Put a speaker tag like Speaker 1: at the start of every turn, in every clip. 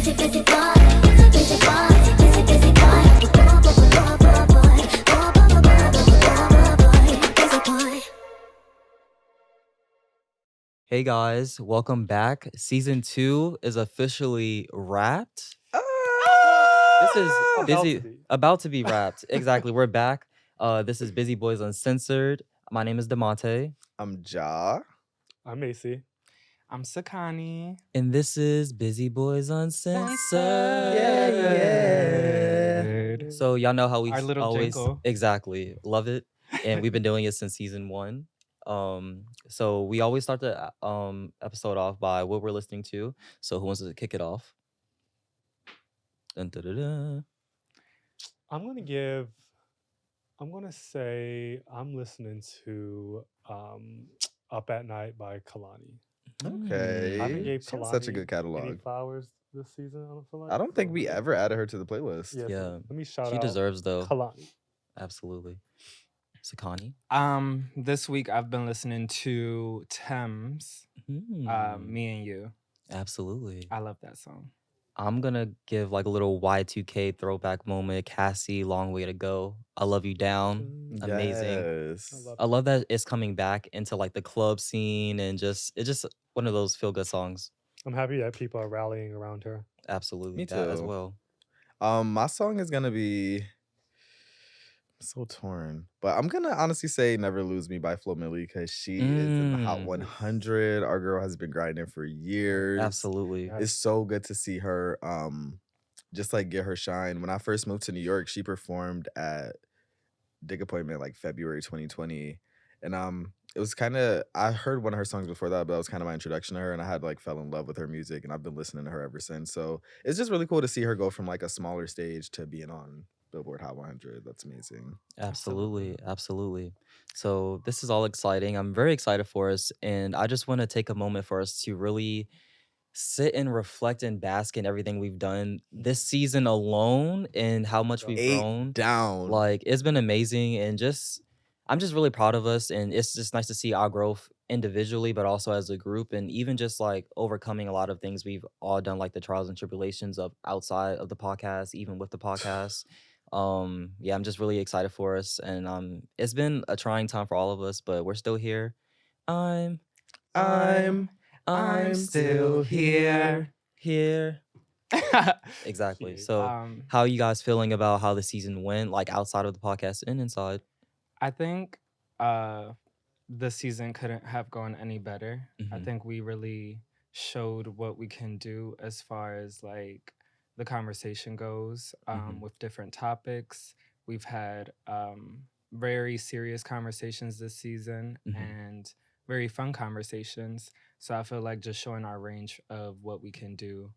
Speaker 1: Hey guys, welcome back. Season 2 is officially wrapped. This is about to be wrapped. Exactly. We're back. This is Busy Boys Uncensored. My name is Demonte.
Speaker 2: I'm Ja.
Speaker 3: I'm Macy.
Speaker 4: I'm Sakani.
Speaker 1: And this is Busy Boys Uncensored.
Speaker 2: Yeah.
Speaker 1: So y'all know how we
Speaker 4: Our little
Speaker 1: always
Speaker 4: jingle.
Speaker 1: exactly love it. And we've been doing it since season 1. So we always start the episode off by what we're listening to. So who wants to kick it off? Dun, dun, dun, dun.
Speaker 3: I'm gonna say I'm listening to Up at Night by Kalani.
Speaker 2: Okay.
Speaker 3: I haven't gave
Speaker 2: She has
Speaker 3: Kalani
Speaker 2: such a good
Speaker 3: any
Speaker 2: catalog.
Speaker 3: flowers this season, I don't feel like.
Speaker 2: I don't think we ever added her to the playlist.
Speaker 3: Yeah.
Speaker 1: Yeah.
Speaker 3: So let me shout out.
Speaker 1: She deserves though.
Speaker 3: Kalani.
Speaker 1: Absolutely. Sakani?
Speaker 4: This week I've been listening to Thames,
Speaker 1: Mm.
Speaker 4: Me and You.
Speaker 1: Absolutely.
Speaker 4: I love that song.
Speaker 1: I'm gonna give like a little Y2K throwback moment. Cassie, Long Way to Go. I Love You Down. Amazing.
Speaker 2: Yes.
Speaker 1: I love that it's coming back into like the club scene and it's just one of those feel good songs.
Speaker 3: I'm happy that people are rallying around her.
Speaker 1: Absolutely.
Speaker 2: Me
Speaker 1: That as
Speaker 2: too.
Speaker 1: well.
Speaker 2: My song is gonna be so torn, but I'm gonna honestly say "Never Lose Me" by Flo Milli because she is in the Hot 100. Our girl has been grinding for years.
Speaker 1: Absolutely.
Speaker 3: Yeah.
Speaker 2: It's so good to see her just like get her shine. When I first moved to New York, she performed at Dig Appointment like February 2020. And it was kind of, I heard one of her songs before that, but that was kind of my introduction to her, and I had like fell in love with her music, and I've been listening to her ever since. So it's just really cool to see her go from like a smaller stage to being on Billboard Hot 100. That's amazing.
Speaker 1: Absolutely. So this is all exciting. I'm very excited for us, and I just want to take a moment for us to really sit and reflect and bask in everything we've done this season alone and how much we've
Speaker 2: 8
Speaker 1: grown.
Speaker 2: down.
Speaker 1: Like it's been amazing, and I'm just really proud of us, and it's just nice to see our growth individually, but also as a group, and even just like overcoming a lot of things we've all done, like the trials and tribulations of outside of the podcast, even with the podcast. Yeah, I'm just really excited for us, and it's been a trying time for all of us, but we're still here. I'm
Speaker 4: still here.
Speaker 1: Exactly.
Speaker 3: Cute.
Speaker 1: So how are you guys feeling about how the season went, like outside of the podcast and inside?
Speaker 4: I think the season couldn't have gone any better. I
Speaker 1: Mhm.
Speaker 4: think we really showed what we can do as far as like the conversation goes
Speaker 1: Mhm.
Speaker 4: with different topics. We've had very serious conversations this season
Speaker 1: Mhm.
Speaker 4: and very fun conversations. So I feel like just showing our range of what we can do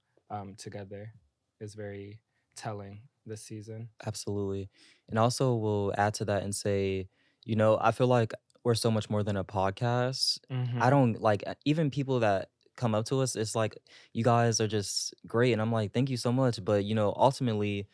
Speaker 4: together is very telling this season.
Speaker 1: Absolutely. And also we'll add to that and say, I feel like we're so much more than a podcast.
Speaker 4: Mhm.
Speaker 1: I don't like even people that come up to us, it's like you guys are just great. And I'm like, thank you so much. But ultimately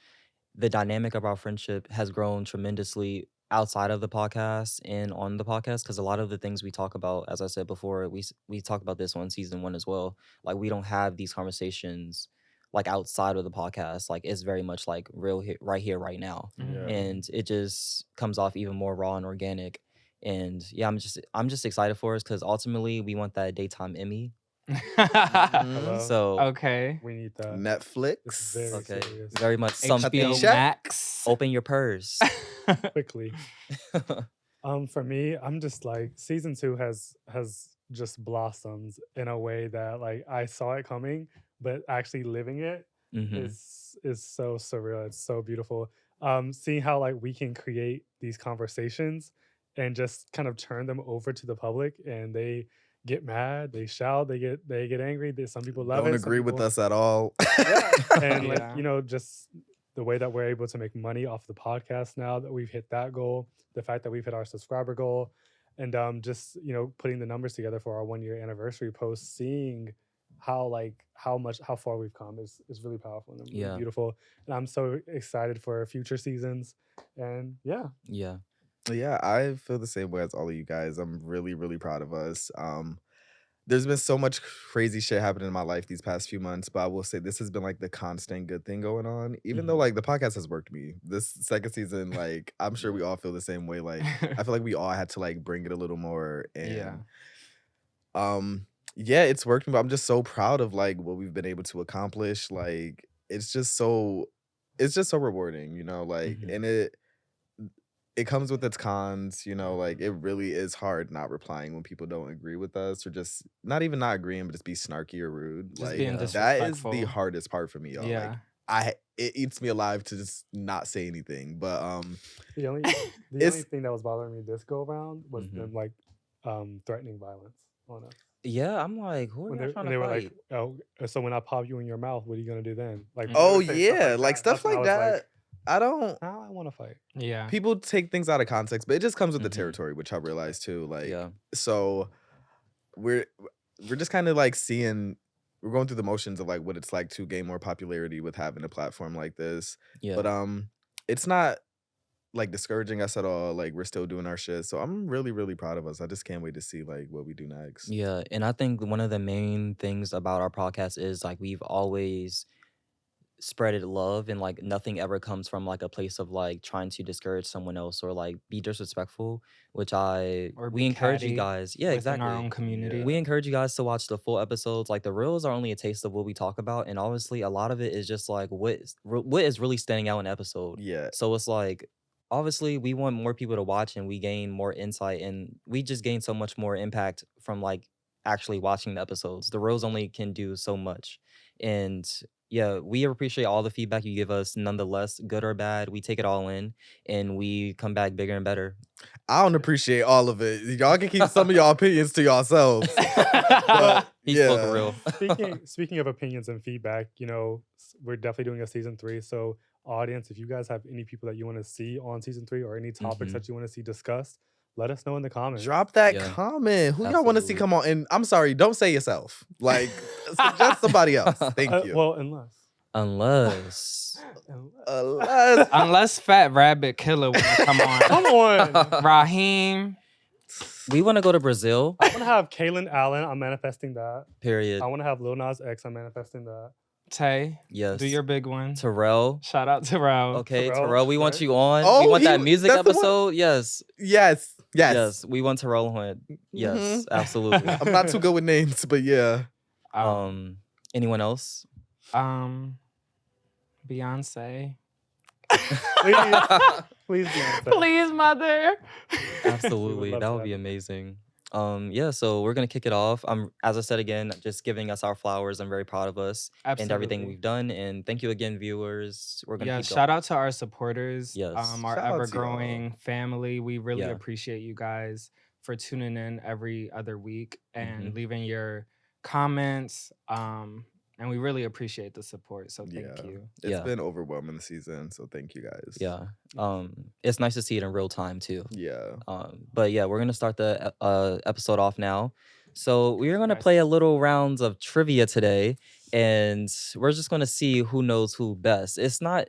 Speaker 1: the dynamic of our friendship has grown tremendously outside of the podcast and on the podcast, because a lot of the things we talk about, as I said before, we talked about this on season 1 as well. Like we don't have these conversations like outside of the podcast. Like it's very much like real right here, right now,
Speaker 4: Mhm.
Speaker 1: and it just comes off even more raw and organic. And yeah, I'm just excited for us because ultimately we want that daytime Emmy.
Speaker 3: Hello.
Speaker 1: So
Speaker 4: Okay.
Speaker 3: We need that. It's
Speaker 2: Netflix.
Speaker 3: very
Speaker 1: okay,
Speaker 3: serious.
Speaker 1: very much something.
Speaker 4: HBO
Speaker 2: check.
Speaker 4: Max.
Speaker 1: Open your purse.
Speaker 3: Quickly. For me, I'm just like season 2 has just blossomed in a way that like I saw it coming, but actually living it
Speaker 1: Mhm.
Speaker 3: is so surreal. It's so beautiful. Seeing how like we can create these conversations and just kind of turn them over to the public, and they get mad, they shout, they get angry. Some people love
Speaker 2: Don't
Speaker 3: it. some
Speaker 2: agree with
Speaker 3: people-
Speaker 2: us at all.
Speaker 3: Yeah, and
Speaker 4: Yeah.
Speaker 3: like just the way that we're able to make money off the podcast now that we've hit that goal, the fact that we've hit our subscriber goal, and just putting the numbers together for our 1-year anniversary post, seeing how far we've come is really powerful and really
Speaker 1: Yeah.
Speaker 3: beautiful. And I'm so excited for future seasons. And yeah,
Speaker 1: Yeah.
Speaker 2: Yeah, I feel the same way as all of you guys. I'm really, really proud of us. there's been so much crazy shit happening in my life these past few months, but I will say this has been like the constant good thing going on. Even though like the podcast has worked me. This second season, like I'm sure we all feel the same way. Like I feel like we all had to like bring it a little more,
Speaker 4: Yeah.
Speaker 2: and yeah, it's working, but I'm just so proud of like what we've been able to accomplish. Like it's just so rewarding, you know, like
Speaker 1: Mhm.
Speaker 2: and it comes with its cons, you know, like it really is hard not replying when people don't agree with us or just not even not agreeing, but just be snarky or rude.
Speaker 4: Just
Speaker 2: Like
Speaker 4: being
Speaker 1: Yeah.
Speaker 2: that is the
Speaker 4: disrespectful.
Speaker 2: hardest part for me, y'all. Like
Speaker 4: Yeah.
Speaker 2: it eats me alive to just not say anything. But
Speaker 3: The only
Speaker 2: it's
Speaker 3: thing that was bothering me this go around was
Speaker 1: Mhm.
Speaker 3: them like threatening violence on us.
Speaker 1: Yeah, I'm like, who are
Speaker 3: When
Speaker 1: y'all
Speaker 3: they
Speaker 1: trying
Speaker 3: when
Speaker 1: to
Speaker 3: they were like,
Speaker 1: fight?
Speaker 3: "Oh, so when I pop you in your mouth, what are you gonna do then?" Like,
Speaker 4: Mm.
Speaker 3: when they
Speaker 2: oh
Speaker 3: would say stuff
Speaker 2: yeah,
Speaker 3: like
Speaker 2: like
Speaker 3: that,
Speaker 2: stuff
Speaker 3: that's when I
Speaker 2: like
Speaker 3: was like,
Speaker 2: that. I don't
Speaker 3: "Now I want to fight."
Speaker 4: Yeah.
Speaker 2: people take things out of context, but it just comes with the
Speaker 1: Mhm.
Speaker 2: territory, which I realized too. Like
Speaker 1: Yeah.
Speaker 2: so we're just kind of like we're going through the motions of like what it's like to gain more popularity with having a platform like this.
Speaker 1: Yeah.
Speaker 2: But it's not like discouraging us at all. Like we're still doing our shit. So I'm really, really proud of us. I just can't wait to see like what we do next.
Speaker 1: Yeah, and I think one of the main things about our podcast is like we've always spreaded love and like nothing ever comes from like a place of like trying to discourage someone else or like be disrespectful, which
Speaker 4: Or
Speaker 1: we
Speaker 4: be
Speaker 1: encourage you
Speaker 4: catty
Speaker 1: guys. Yeah,
Speaker 4: within our
Speaker 1: exactly.
Speaker 4: own community.
Speaker 1: We encourage you guys to watch the full episodes. Like the reels are only a taste of what we talk about, and obviously a lot of it is just like what is really standing out in the episode.
Speaker 2: Yeah.
Speaker 1: So it's like obviously we want more people to watch, and we gain more insight, and we just gain so much more impact from like actually watching the episodes. The reels only can do so much, and yeah, we appreciate all the feedback you give us. Nonetheless, good or bad, we take it all in, and we come back bigger and better.
Speaker 2: I don't appreciate all of it. Y'all can keep some of y'all opinions to yourselves. But
Speaker 1: He spoke
Speaker 2: yeah.
Speaker 1: real.
Speaker 3: Speaking of opinions and feedback, you know, we're definitely doing a season 3. So, audience, if you guys have any people that you want to see on season 3 or any topics
Speaker 1: Mhm.
Speaker 3: that you want to see discussed, let us know in the comments.
Speaker 2: Drop that
Speaker 1: Yeah.
Speaker 2: comment. Who y'all want to see
Speaker 1: Absolutely.
Speaker 2: come on? And I'm sorry, don't say yourself. Like suggest somebody else. Thank you.
Speaker 3: Well,
Speaker 1: Unless
Speaker 4: Unless Fat Rabbit Killer wanna come on.
Speaker 3: come on.
Speaker 4: Raheem.
Speaker 1: we want to go to Brazil,
Speaker 3: I want to have Kaylin Allen. I'm manifesting that.
Speaker 1: period.
Speaker 3: I want to have Lil Nas X. I'm manifesting that.
Speaker 4: Tay,
Speaker 1: Yes.
Speaker 4: do your big one.
Speaker 1: Terrell.
Speaker 4: Shout out to Rao.
Speaker 1: Okay,
Speaker 3: Terrell,
Speaker 1: Terrell, we want
Speaker 3: sure.
Speaker 1: you on.
Speaker 2: Oh,
Speaker 1: we want that music
Speaker 2: that's the one-
Speaker 1: episode. Yes.
Speaker 2: Yes.
Speaker 1: Yes. We want Terrell on. Yes,
Speaker 2: Mhm.
Speaker 1: absolutely.
Speaker 2: I'm not too good with names, but yeah.
Speaker 1: Anyone else?
Speaker 4: Beyonce.
Speaker 3: Please, Beyonce.
Speaker 4: Please, mother.
Speaker 1: Absolutely.
Speaker 3: love
Speaker 1: That
Speaker 3: to
Speaker 1: would
Speaker 3: have
Speaker 1: be
Speaker 3: it.
Speaker 1: amazing. Yeah, so we're gonna kick it off. As I said again, just giving us our flowers. I'm very proud of us and everything
Speaker 4: Absolutely.
Speaker 1: we've done. And thank you again, viewers. We're gonna
Speaker 4: Yeah,
Speaker 1: keep
Speaker 4: shout out to our supporters,
Speaker 1: Yes.
Speaker 4: our
Speaker 2: Shout out to y'all.
Speaker 4: ever-growing family. We really
Speaker 1: Yeah.
Speaker 4: appreciate you guys for tuning in every other week and
Speaker 1: Mhm.
Speaker 4: leaving your comments. And we really appreciate the support. So thank
Speaker 2: Yeah.
Speaker 4: you.
Speaker 2: It's
Speaker 1: Yeah.
Speaker 2: been overwhelming this season, so thank you guys.
Speaker 1: Yeah. It's nice to see it in real time too.
Speaker 2: Yeah.
Speaker 1: But yeah, we're gonna start the episode off now. So we're gonna
Speaker 4: Nice.
Speaker 1: play a little rounds of trivia today, and we're just gonna see who knows who best. It's not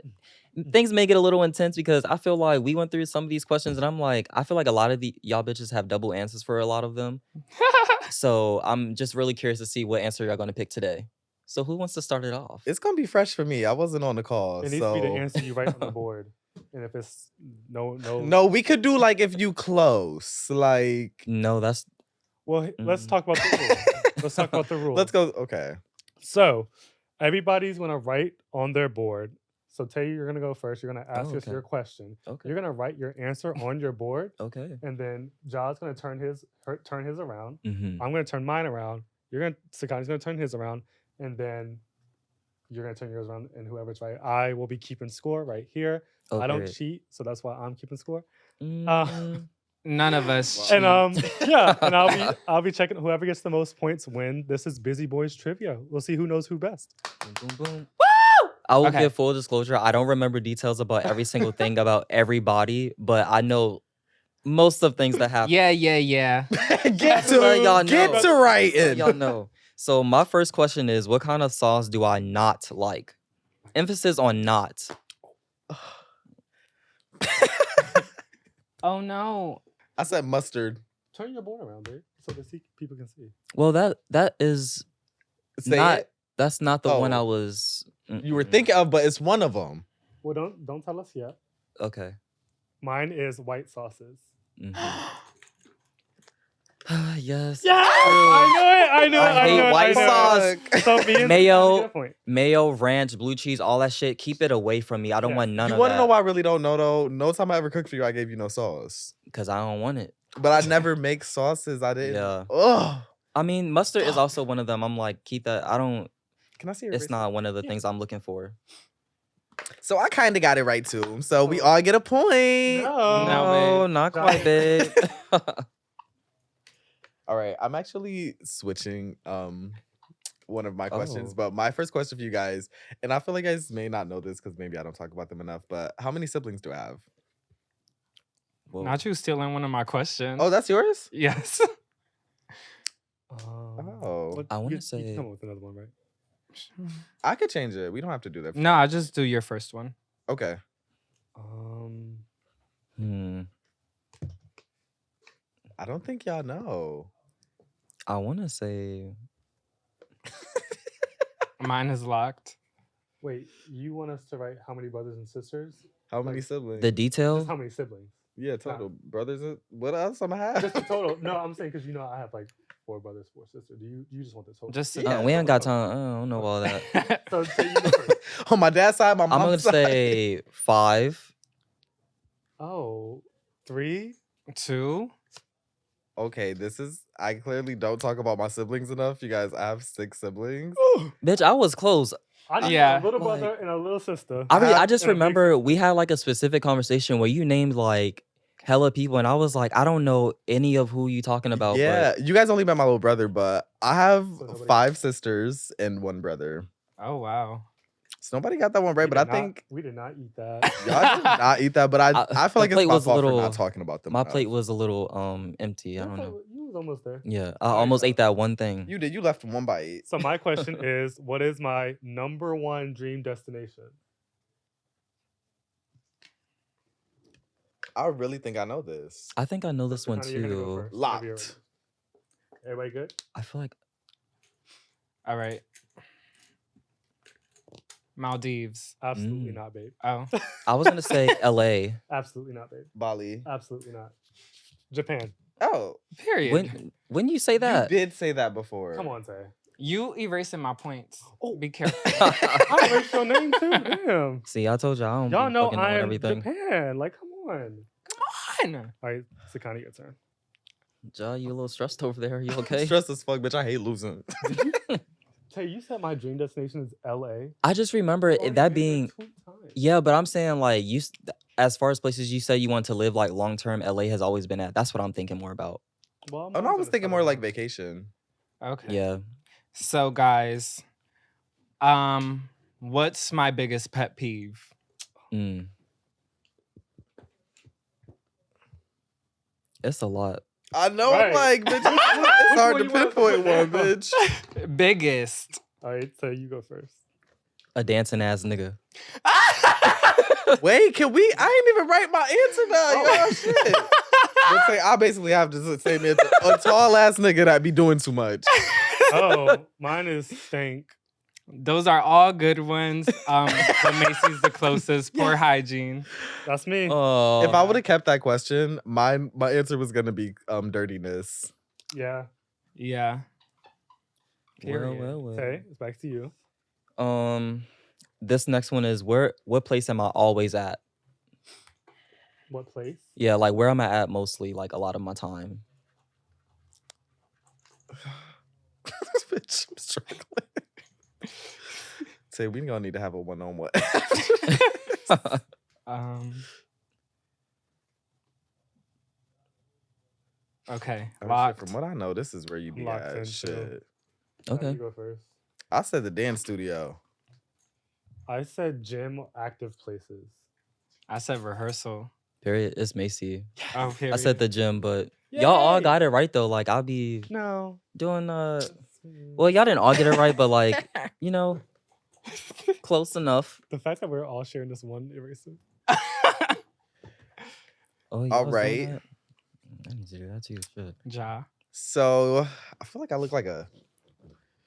Speaker 1: things may get a little intense because I feel like we went through some of these questions, and I'm like, I feel like a lot of the y'all bitches have double answers for a lot of them. So I'm just really curious to see what answer y'all gonna pick today. So who wants to start it off?
Speaker 2: It's gonna be fresh for me. I wasn't on the call.
Speaker 3: It needs to be the answer you write on the board. And if it's no,
Speaker 2: No, we could do like if you close. Like
Speaker 1: No, that's
Speaker 3: well, let's talk about the rule. Let's talk about the rule.
Speaker 2: let's go. Okay.
Speaker 3: So, everybody's gonna write on their board. So, Tay, you're gonna go first. You're gonna ask us
Speaker 1: okay.
Speaker 3: your question.
Speaker 1: Okay.
Speaker 3: You're gonna write your answer on your board,
Speaker 1: Okay.
Speaker 3: and then Ja's gonna turn his around.
Speaker 1: Mm-hmm.
Speaker 3: I'm gonna turn mine around. Sakani's gonna turn his around, and then you're gonna turn yours around. And whoever's right, I will be keeping score right here.
Speaker 1: Oh,
Speaker 3: I don't
Speaker 1: period.
Speaker 3: cheat, so that's why I'm keeping score.
Speaker 4: None of us.
Speaker 3: And
Speaker 4: cheat.
Speaker 3: yeah, and I'll be checking whoever gets the most points win. This is Busy Boys Trivia. We'll see who knows who best.
Speaker 1: Boom, boom, boom. Woo! I will
Speaker 4: Okay.
Speaker 1: give full disclosure. I don't remember details about every single thing about everybody, but I know most of things that happen.
Speaker 4: Yeah.
Speaker 2: Get
Speaker 1: to let y'all
Speaker 2: get
Speaker 1: know.
Speaker 2: to writing.
Speaker 1: Y'all know. So my first question is, what kind of sauce do I not like? Emphasis on not.
Speaker 4: Oh no.
Speaker 2: I said mustard.
Speaker 3: Turn your board around, dude. so the people can see.
Speaker 1: Well, that is
Speaker 2: Say
Speaker 1: not.
Speaker 2: it.
Speaker 1: That's not the one I
Speaker 2: Oh.
Speaker 1: was.
Speaker 2: You were
Speaker 1: mm-mm.
Speaker 2: thinking of, but it's one of them.
Speaker 3: Well, don't tell us yet.
Speaker 1: Okay.
Speaker 3: Mine is white sauces.
Speaker 1: Yes.
Speaker 3: Yeah, I knew it.
Speaker 1: I hate white sauce.
Speaker 3: So me and
Speaker 1: Mayo.
Speaker 3: get a point.
Speaker 1: Mayo, ranch, blue cheese, all that shit. Keep it away from me. I don't
Speaker 3: Yeah.
Speaker 1: want none
Speaker 2: You
Speaker 1: of
Speaker 2: want to know
Speaker 1: that
Speaker 2: why I really don't know though? No time I ever cooked for you, I gave you no sauce.
Speaker 1: because I don't want it.
Speaker 2: But I never make sauces. I didn't.
Speaker 1: Yeah.
Speaker 2: Ugh.
Speaker 1: I mean, mustard is also one of them. I'm like, keep that. I don't.
Speaker 2: Can I see your
Speaker 1: It's
Speaker 2: receipt?
Speaker 1: not one of the things I'm looking for.
Speaker 2: So I kind of got it right too. So we all get a point.
Speaker 3: No.
Speaker 1: No,
Speaker 4: babe.
Speaker 1: not quite, babe.
Speaker 2: All right, I'm actually switching one of my questions,
Speaker 1: Oh.
Speaker 2: but my first question for you guys, and I feel like you guys may not know this because maybe I don't talk about them enough, but how many siblings do I have?
Speaker 1: Whoa.
Speaker 4: Not you stealing one of my questions.
Speaker 2: Oh, that's yours?
Speaker 4: Yes.
Speaker 2: Oh.
Speaker 3: what-
Speaker 1: I wanna
Speaker 3: you
Speaker 1: say-
Speaker 3: come up with another one, right?
Speaker 2: I could change it. We don't have to do that.
Speaker 4: No, I just do your first one.
Speaker 2: Okay.
Speaker 1: Hmm.
Speaker 2: I don't think y'all know.
Speaker 1: I want to say.
Speaker 4: Mine is locked.
Speaker 3: Wait, you want us to write how many brothers and sisters?
Speaker 2: How many
Speaker 3: Like,
Speaker 2: siblings?
Speaker 1: The
Speaker 3: Just
Speaker 1: detail.
Speaker 3: how many siblings?
Speaker 2: Yeah, total. Brothers. What else am I have?
Speaker 3: Just the total. No, I'm saying because I have like 4 brothers, 4 sisters. You just want the total?
Speaker 4: Just
Speaker 2: Yeah,
Speaker 1: We ain't got
Speaker 3: total.
Speaker 1: time. I don't know all that.
Speaker 3: So you go first.
Speaker 2: On my dad's side, my
Speaker 1: I'm
Speaker 2: mom's
Speaker 1: gonna
Speaker 2: side.
Speaker 1: say 5.
Speaker 3: Oh, 3.
Speaker 4: 2.
Speaker 2: Okay, I clearly don't talk about my siblings enough. You guys, I have 6 siblings.
Speaker 1: Bitch, I was close.
Speaker 3: I know
Speaker 4: Yeah,
Speaker 3: a little
Speaker 1: like-
Speaker 3: brother and a little sister.
Speaker 1: I just
Speaker 3: and a big
Speaker 1: remember we had like a specific conversation where you named like hella people, and I was like, I don't know any of who you talking about.
Speaker 2: Yeah, you guys only met my little brother, but I have
Speaker 3: So nobody-
Speaker 2: 5 sisters and 1 brother.
Speaker 4: Oh wow.
Speaker 2: So nobody got that one right,
Speaker 3: We
Speaker 2: but I
Speaker 3: did not-
Speaker 2: think
Speaker 3: we did not eat that.
Speaker 2: y'all did not eat that. But I
Speaker 1: the
Speaker 2: feel like it's
Speaker 1: plate
Speaker 2: my
Speaker 1: was a
Speaker 2: fault for
Speaker 1: little-
Speaker 2: not talking about them.
Speaker 1: my
Speaker 2: enough.
Speaker 1: plate was a little empty. I don't know.
Speaker 3: You was almost there.
Speaker 1: Yeah, I
Speaker 3: Alright,
Speaker 1: almost
Speaker 3: so-
Speaker 1: ate that one thing.
Speaker 2: You did. You left 1 bite.
Speaker 3: So my question is, what is my number 1 dream destination?
Speaker 2: I really think I know this.
Speaker 1: I think I know this one
Speaker 3: Sakana, you're gonna go
Speaker 1: too.
Speaker 3: first, whenever you're
Speaker 2: Locked.
Speaker 3: ready. Everybody good?
Speaker 1: I feel like
Speaker 4: All right. Maldives.
Speaker 3: Absolutely not, babe.
Speaker 4: Oh.
Speaker 1: I was gonna say L.A.
Speaker 3: Absolutely not, babe.
Speaker 2: Bali.
Speaker 3: Absolutely not. Japan.
Speaker 2: Oh,
Speaker 4: Period.
Speaker 1: When you say that,
Speaker 2: you did say that before.
Speaker 3: Come on, Tay.
Speaker 4: You erasing my points.
Speaker 3: Oh.
Speaker 4: Be careful.
Speaker 3: I erased your name too. Damn.
Speaker 1: see, I told you I don't
Speaker 3: Y'all
Speaker 1: be
Speaker 3: know
Speaker 1: fucking knowing
Speaker 3: I'm
Speaker 1: everything.
Speaker 3: Japan. Like, come on.
Speaker 4: Come on.
Speaker 3: All right, Sakana, your turn.
Speaker 1: Ja, you a little stressed over there? Are you okay?
Speaker 2: Stressed as fuck, bitch. I hate losing.
Speaker 3: Tay, you said my dream destination is LA.
Speaker 1: I just remember
Speaker 3: I've already
Speaker 1: that
Speaker 3: been there
Speaker 1: being
Speaker 3: 2 times.
Speaker 1: yeah, but I'm saying like as far as places you say you want to live like long term, LA has always been at. That's what I'm thinking more about.
Speaker 3: Well, I'm
Speaker 2: Oh no, I
Speaker 3: always
Speaker 2: was
Speaker 3: in the
Speaker 2: thinking more like
Speaker 3: summer.
Speaker 2: vacation.
Speaker 4: Okay.
Speaker 1: Yeah,
Speaker 4: So guys, what's my biggest pet peeve?
Speaker 1: mm. It's a lot.
Speaker 2: I know,
Speaker 3: Right.
Speaker 2: like, bitch, it's hard
Speaker 3: one
Speaker 2: to
Speaker 3: you want to
Speaker 2: pinpoint
Speaker 3: put
Speaker 2: one,
Speaker 3: down?
Speaker 2: bitch.
Speaker 4: Biggest.
Speaker 3: All right, so you go first.
Speaker 1: A dancing ass nigga.
Speaker 2: Wait, can we? I ain't even write my answer down.
Speaker 3: Oh.
Speaker 2: Y'all shit. Let's say I basically have the same answer. A tall ass nigga that be doing too much.
Speaker 3: Oh, mine is stank.
Speaker 4: Those are all good ones. But Macy's the closest. Poor hygiene.
Speaker 3: That's me.
Speaker 1: Oh,
Speaker 2: If I would have kept that question, my answer was gonna be dirtiness.
Speaker 3: Yeah.
Speaker 4: Yeah.
Speaker 1: well,
Speaker 4: Period.
Speaker 1: well, well.
Speaker 3: Tay, it's back to you.
Speaker 1: This next one is what place am I always at?
Speaker 3: What place?
Speaker 1: Yeah, like where am I at mostly? Like a lot of my time.
Speaker 2: Bitch, I'm struggling. Say we gonna need to have a one-on-one.
Speaker 4: Okay.
Speaker 2: Oh, shit,
Speaker 4: Locked.
Speaker 2: from what I know, this is where you be
Speaker 3: Locked in,
Speaker 2: at.
Speaker 3: too.
Speaker 2: Shit.
Speaker 1: Okay.
Speaker 3: You go first.
Speaker 2: I said the dance studio.
Speaker 3: I said gym active places.
Speaker 4: I said rehearsal.
Speaker 1: Period. It's Macy.
Speaker 4: Oh, period.
Speaker 1: I said the gym, but y'all all
Speaker 3: Yay!
Speaker 1: got it right though. Like I'll be
Speaker 3: No.
Speaker 1: doing well, y'all didn't all get it right, but like, you know, close enough.
Speaker 3: The fact that we're all sharing this one eraser.
Speaker 1: Oh,
Speaker 2: All
Speaker 1: was doing
Speaker 2: right.
Speaker 1: that? I need to do that too. Shit.
Speaker 4: Ja.
Speaker 2: So I feel like I look like a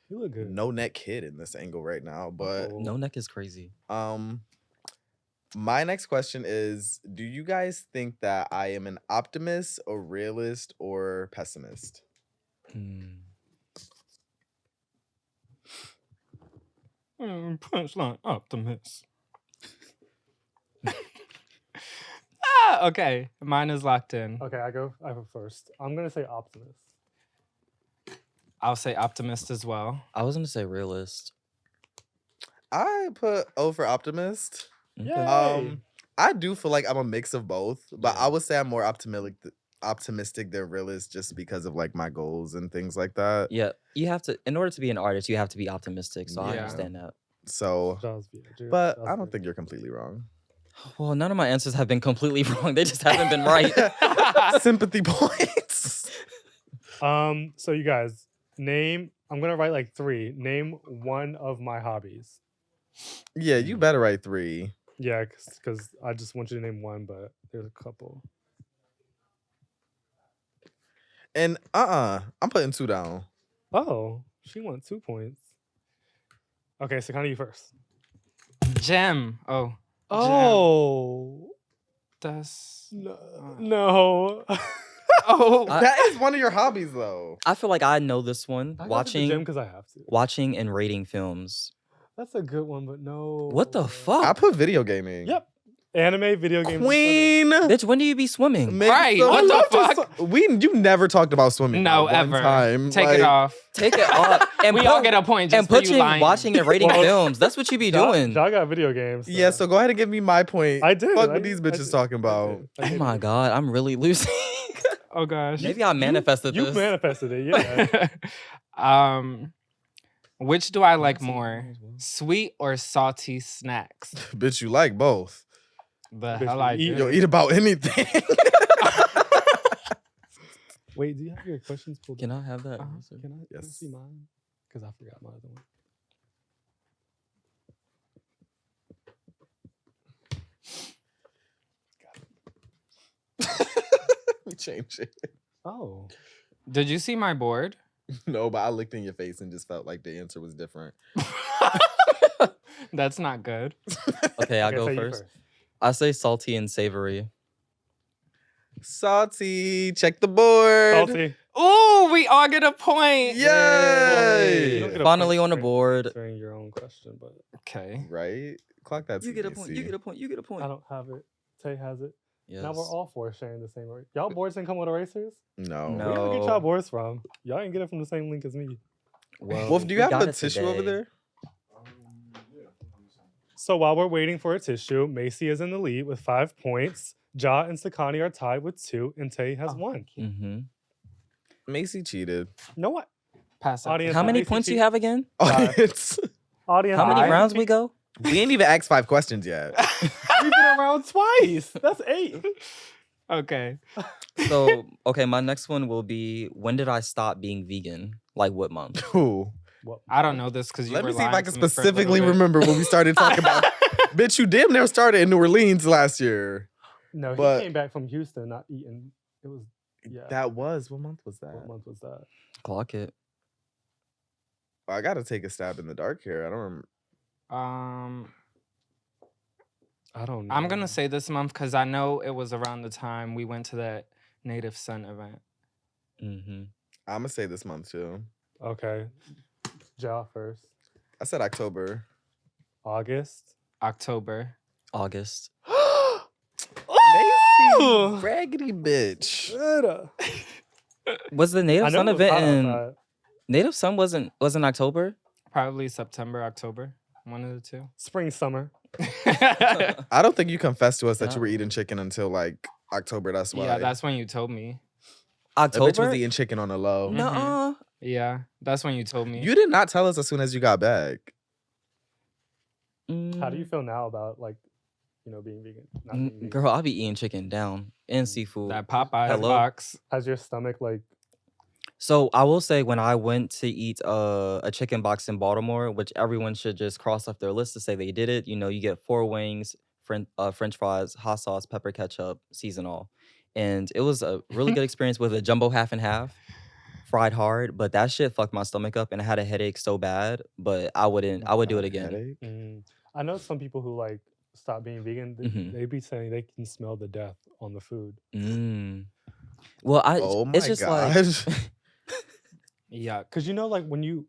Speaker 3: You look good.
Speaker 2: no neck kid in this angle right now. But
Speaker 3: Uh-oh.
Speaker 1: No neck is crazy.
Speaker 2: my next question is: do you guys think that I am an optimist, a realist, or pessimist?
Speaker 4: Punchline optimist. Okay, mine is locked in.
Speaker 3: Okay, I go first. I'm gonna say optimist.
Speaker 4: I'll say optimist as well.
Speaker 1: I was gonna say realist.
Speaker 2: I put O for optimist.
Speaker 1: Okay.
Speaker 3: Yay!
Speaker 2: I do feel like I'm a mix of both, but
Speaker 1: Yeah.
Speaker 2: I would say I'm more optimistic than realist just because of like my goals and things like that.
Speaker 1: Yeah, you have to. In order to be an artist, you have to be optimistic. So I
Speaker 4: Yeah.
Speaker 1: understand that.
Speaker 2: So,
Speaker 3: Jaws beat it, dude.
Speaker 2: but
Speaker 3: Jaws
Speaker 2: I don't
Speaker 3: beat
Speaker 2: think you're completely wrong.
Speaker 1: Well, none of my answers have been completely wrong. They just haven't been right.
Speaker 2: Sympathy points.
Speaker 3: it. So you guys, name. I'm gonna write like 3. Name one of my hobbies.
Speaker 2: Yeah, you better write 3.
Speaker 3: Yeah, because I just want you to name one, but there's a couple.
Speaker 2: And I'm putting 2 down.
Speaker 3: Oh, she won 2 points. Okay, so kind of you first.
Speaker 4: Gem. Oh,
Speaker 3: Oh
Speaker 4: that's.
Speaker 3: no.
Speaker 4: Oh,
Speaker 2: That is one of your hobbies, though.
Speaker 1: I feel like I know this one.
Speaker 3: I
Speaker 1: Watching,
Speaker 3: because I have to.
Speaker 1: watching and rating films.
Speaker 3: That's a good one, but no.
Speaker 1: What the
Speaker 2: I
Speaker 1: fuck,
Speaker 2: put video gaming.
Speaker 3: Yep. Anime, video games. and
Speaker 2: Queen.
Speaker 1: bitch? When do you be swimming?
Speaker 2: Make
Speaker 4: Right,
Speaker 2: some-
Speaker 4: what the
Speaker 2: I love to
Speaker 4: fuck?
Speaker 2: you never talked about swimming.
Speaker 4: no,
Speaker 2: not one
Speaker 4: ever.
Speaker 2: Time.
Speaker 4: Take
Speaker 2: Like,
Speaker 4: it off.
Speaker 1: Take it off. And
Speaker 4: We all get a point just
Speaker 1: and
Speaker 4: for you
Speaker 1: putting
Speaker 4: lying.
Speaker 1: watching and rating
Speaker 3: Well,
Speaker 1: films. That's what you be
Speaker 3: Ja
Speaker 1: doing.
Speaker 3: got video games.
Speaker 2: Yeah, so go ahead and give me my point.
Speaker 3: I did.
Speaker 2: Fuck
Speaker 3: I
Speaker 2: what
Speaker 3: did,
Speaker 2: these
Speaker 3: I
Speaker 2: bitches
Speaker 3: did,
Speaker 2: talking
Speaker 3: I
Speaker 2: about.
Speaker 3: did, I
Speaker 1: Oh
Speaker 3: did.
Speaker 1: my god, I'm really losing.
Speaker 4: Oh gosh.
Speaker 1: Maybe I manifested
Speaker 3: You
Speaker 1: this.
Speaker 3: manifested it, yeah.
Speaker 4: Which do I like more? Sweet or salty snacks?
Speaker 2: Bitch, you like both.
Speaker 4: The
Speaker 3: Bitch,
Speaker 4: hell I
Speaker 3: you eat-
Speaker 4: do.
Speaker 2: You'll eat about anything.
Speaker 3: Wait, do you have your questions pulled
Speaker 1: Can
Speaker 3: up?
Speaker 1: I have that?
Speaker 3: Can I
Speaker 2: Yes.
Speaker 3: see mine? Because I forgot my other one.
Speaker 2: We change it.
Speaker 3: Oh.
Speaker 4: Did you see my board?
Speaker 2: No, but I looked in your face and just felt like the answer was different.
Speaker 4: That's not good.
Speaker 1: Okay, I'll
Speaker 3: Okay,
Speaker 1: go
Speaker 3: say you
Speaker 1: first. I say salty and savory.
Speaker 2: Salty. Check the board.
Speaker 3: Salty.
Speaker 4: Ooh, we all get a point.
Speaker 2: Yay.
Speaker 3: You don't get a
Speaker 1: Finally
Speaker 3: point
Speaker 1: on the
Speaker 3: for
Speaker 1: board.
Speaker 3: answering your own question, but
Speaker 4: Okay.
Speaker 2: Right? Clock that.
Speaker 1: You get a point. You get a point. You get a point.
Speaker 3: I don't have it. Tay has it.
Speaker 1: Yes.
Speaker 3: Now we're all 4 sharing the same. Y'all boards didn't come with erasers?
Speaker 2: No.
Speaker 1: No.
Speaker 3: Where did we get y'all boards from? Y'all didn't get it from the same link as me.
Speaker 1: Well,
Speaker 2: Wolf, do you
Speaker 1: we
Speaker 2: have
Speaker 1: got
Speaker 2: a
Speaker 1: it
Speaker 2: tissue over
Speaker 1: today.
Speaker 2: there?
Speaker 3: So while we're waiting for a tissue, Macy is in the lead with 5 points. Ja and Sakani are tied with 2, and Tay has 1.
Speaker 1: Mm-hmm.
Speaker 2: Macy cheated.
Speaker 3: You know what?
Speaker 4: Pass it.
Speaker 3: Audience,
Speaker 1: How many
Speaker 3: Macy
Speaker 1: points do you
Speaker 3: cheat-
Speaker 1: have again?
Speaker 2: Audience.
Speaker 3: Audience,
Speaker 1: How many
Speaker 4: Five.
Speaker 1: rounds we go?
Speaker 2: We ain't even asked 5 questions yet.
Speaker 3: We've been around twice. That's 8.
Speaker 4: Okay.
Speaker 1: So, okay, my next one will be when did I stop being vegan? Like what month?
Speaker 2: Ooh.
Speaker 3: What?
Speaker 4: I don't know this because you
Speaker 2: Let
Speaker 4: were
Speaker 2: me see if I
Speaker 4: lying
Speaker 2: can
Speaker 4: to me for a little
Speaker 2: specifically
Speaker 4: bit.
Speaker 2: remember when we started talking about. Bitch, you damn near started in New Orleans last year.
Speaker 3: No, he
Speaker 2: But-
Speaker 3: came back from Houston not eating. It was, yeah.
Speaker 2: That was, what month was that?
Speaker 3: What month was that?
Speaker 1: Clock it.
Speaker 2: I gotta take a stab in the dark here. I don't remember.
Speaker 3: I don't know.
Speaker 4: I'm gonna say this month because I know it was around the time we went to that Native Sun event.
Speaker 1: Mm-hmm.
Speaker 2: I'm gonna say this month too.
Speaker 3: Okay. Ja first.
Speaker 2: I said October.
Speaker 3: August.
Speaker 4: October.
Speaker 1: August.
Speaker 2: Macy, raggedy bitch.
Speaker 1: Was the
Speaker 3: I
Speaker 1: Native
Speaker 3: know
Speaker 1: Sun
Speaker 3: it was
Speaker 1: event
Speaker 3: hot
Speaker 1: in
Speaker 3: outside.
Speaker 1: Native Sun wasn't October?
Speaker 4: Probably September, October. One of the two.
Speaker 3: Spring, summer.
Speaker 2: I don't think you confessed to us that
Speaker 1: Yeah.
Speaker 2: you were eating chicken until like October. That's why.
Speaker 4: Yeah, that's when you told me.
Speaker 2: That bitch
Speaker 1: October?
Speaker 2: was eating chicken on the low.
Speaker 1: Nuh-uh.
Speaker 4: Yeah, that's when you told me.
Speaker 2: You did not tell us as soon as you got back.
Speaker 3: How do you feel now about being vegan? Not being vegan?
Speaker 1: Girl, I'll be eating chicken down and seafood.
Speaker 4: That Popeyes
Speaker 1: Hello?
Speaker 4: box.
Speaker 3: Has your stomach
Speaker 1: So I will say when I went to eat a chicken box in Baltimore, which everyone should just cross off their list to say they did it. You get 4 wings, French fries, hot sauce, pepper, ketchup, seasonal, and it was a really good experience with a jumbo half and half. fried hard, but that shit fucked my stomach up and I had a headache so bad, but I would do it again.
Speaker 2: Headache?
Speaker 3: I know some people who like stop being vegan.
Speaker 1: Mhm.
Speaker 3: They be saying they can smell the death on the food.
Speaker 1: Well,
Speaker 2: Oh
Speaker 1: it's
Speaker 2: my
Speaker 1: just like
Speaker 2: gosh.
Speaker 4: Yuck.
Speaker 3: Because you know, like when you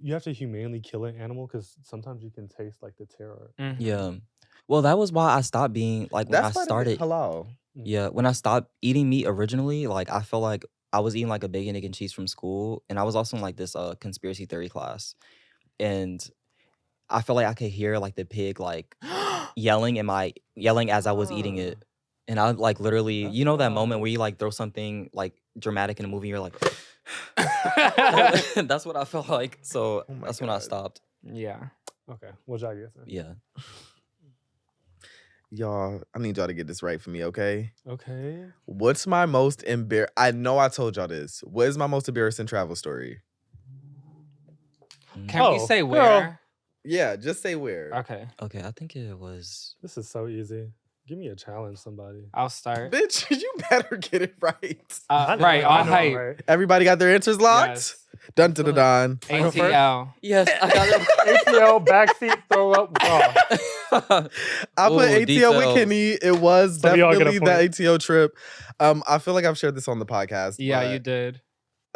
Speaker 3: have to humanely kill an animal, because sometimes you can taste like the terror.
Speaker 4: Mhm.
Speaker 1: yeah. Well, that was why I stopped being like when I
Speaker 2: That's why they
Speaker 1: started
Speaker 2: halal.
Speaker 1: Yeah, when I stopped eating meat originally, like I felt like I was eating like a bacon, egg, and cheese from school, and I was also in like this conspiracy theory class, and I felt like I could hear like the pig like yelling as I was eating
Speaker 3: Ah,
Speaker 1: it, and I like literally,
Speaker 3: that's
Speaker 1: you know that moment
Speaker 3: wild.
Speaker 1: where you like throw something like dramatic in a movie, you're like, that's what I felt like. So
Speaker 2: Oh my
Speaker 1: that's when I
Speaker 2: God.
Speaker 1: stopped.
Speaker 4: Yeah.
Speaker 3: Okay, what y'all guessing?
Speaker 1: Yeah.
Speaker 2: Y'all, I need y'all to get this right for me, okay?
Speaker 3: Okay.
Speaker 2: What's my most I know I told y'all this. What is my most embarrassing travel story?
Speaker 4: Can we
Speaker 3: Oh,
Speaker 4: say
Speaker 3: girl.
Speaker 4: where?
Speaker 2: Yeah, just say where.
Speaker 4: Okay,
Speaker 1: Okay, I think it was.
Speaker 3: This is so easy. Give me a challenge, somebody.
Speaker 4: I'll start.
Speaker 2: Bitch, you better get it right.
Speaker 4: Right,
Speaker 3: I
Speaker 4: all
Speaker 3: know I'm
Speaker 4: hype.
Speaker 3: right.
Speaker 2: Everybody got their answers locked?
Speaker 4: Yes.
Speaker 2: Dun to the don.
Speaker 3: I go first?
Speaker 4: ATL.
Speaker 1: Yes, I got it.
Speaker 3: ATL, backseat, throw up, withdraw.
Speaker 2: I put
Speaker 1: Ooh,
Speaker 2: ATO with
Speaker 1: details.
Speaker 2: Kenny. It was
Speaker 3: Some of y'all get a
Speaker 2: definitely the
Speaker 3: point.
Speaker 2: ATO trip. I feel like I've shared this on the podcast.
Speaker 4: Yeah,
Speaker 2: but-
Speaker 4: you did.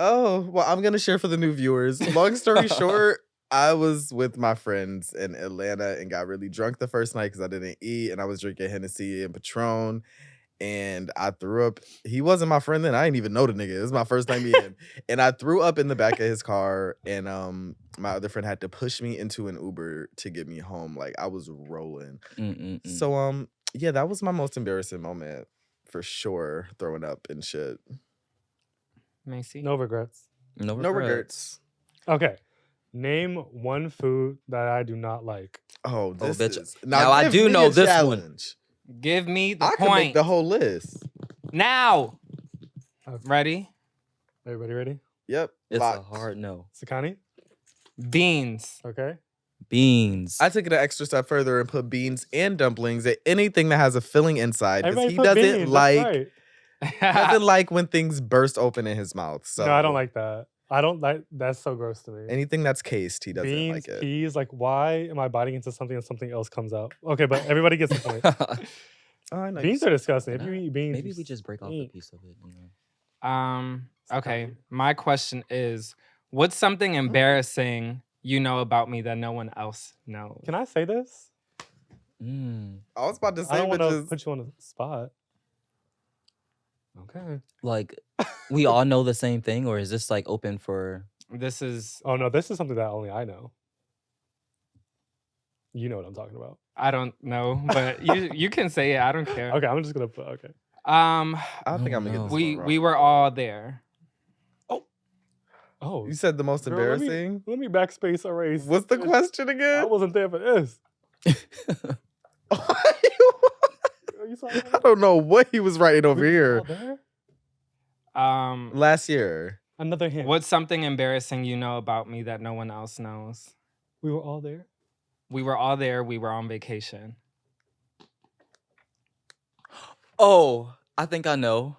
Speaker 2: Oh, well, I'm gonna share for the new viewers. Long story short, I was with my friends in Atlanta and got really drunk the first night because I didn't eat, and I was drinking Hennessy and Patron. And I threw up. He wasn't my friend then. I didn't even know the nigga. It was my first time meeting him. And I threw up in the back of his car. And my other friend had to push me into an Uber to get me home. Like I was rolling. So yeah, that was my most embarrassing moment for sure. Throwing up and shit.
Speaker 4: Macy.
Speaker 3: No regrets.
Speaker 1: No
Speaker 2: No
Speaker 1: regrets.
Speaker 2: regrets.
Speaker 3: Okay. Name one food that I do not like.
Speaker 2: Oh, this
Speaker 1: bitch.
Speaker 2: is
Speaker 1: Now I
Speaker 2: give
Speaker 1: do
Speaker 2: me
Speaker 1: know
Speaker 2: a
Speaker 1: this one.
Speaker 2: challenge.
Speaker 4: Give me the
Speaker 2: I can make
Speaker 4: point.
Speaker 2: the whole list.
Speaker 4: Now.
Speaker 3: Okay.
Speaker 4: Ready?
Speaker 3: Everybody ready?
Speaker 2: Yep.
Speaker 1: It's
Speaker 2: locked.
Speaker 1: a hard no.
Speaker 3: Sakani?
Speaker 4: Beans.
Speaker 3: Okay.
Speaker 1: Beans.
Speaker 2: I took it an extra step further and put beans and dumplings at anything that has a filling inside because
Speaker 3: Everybody
Speaker 2: he
Speaker 3: put
Speaker 2: doesn't
Speaker 3: beans.
Speaker 2: like
Speaker 3: That's right.
Speaker 2: doesn't like when things burst open in his mouth. So
Speaker 3: No, I don't like that. I don't like. That's so gross to me.
Speaker 2: anything that's cased. He doesn't
Speaker 3: Beans,
Speaker 2: like it.
Speaker 3: peas. Like, why am I biting into something and something else comes out? Okay, but everybody gets the point.
Speaker 2: Oh, I know.
Speaker 3: Beans are disgusting. If
Speaker 1: Can
Speaker 3: you
Speaker 1: I-
Speaker 3: eat beans,
Speaker 1: Maybe
Speaker 3: you
Speaker 1: we just break off a
Speaker 3: stink.
Speaker 1: piece of it. You know?
Speaker 4: Okay.
Speaker 3: Sakani.
Speaker 4: My question is, what's something embarrassing you know about me that no one else knows?
Speaker 3: Can I say this?
Speaker 2: I was about to
Speaker 3: I
Speaker 2: say,
Speaker 3: don't want to
Speaker 2: bitches.
Speaker 3: put you on the spot. Okay.
Speaker 1: Like, we all know the same thing, or is this like open for?
Speaker 4: This is,
Speaker 3: Oh no, this is something that only I know. You know what I'm talking about.
Speaker 4: I don't know, but you can say it. I don't care.
Speaker 3: Okay, I'm just gonna put. Okay.
Speaker 2: I think
Speaker 1: Oh,
Speaker 2: I'm gonna get
Speaker 1: no.
Speaker 2: this
Speaker 4: We
Speaker 2: one
Speaker 4: we
Speaker 2: wrong.
Speaker 4: were all there.
Speaker 3: Oh,
Speaker 2: You said the most
Speaker 3: girl,
Speaker 2: embarrassing.
Speaker 3: Let me backspace erase.
Speaker 2: What's the
Speaker 3: Bitch,
Speaker 2: question
Speaker 3: I
Speaker 2: again?
Speaker 3: wasn't there for this. Girl, you saw
Speaker 2: I
Speaker 3: that?
Speaker 2: don't know what he was writing over
Speaker 3: We were all
Speaker 2: here.
Speaker 3: there?
Speaker 2: Last year.
Speaker 3: Another hint.
Speaker 4: What's something embarrassing you know about me that no one else knows?
Speaker 3: We were all there.
Speaker 4: We were all there. We were on vacation.
Speaker 1: Oh, I think I know.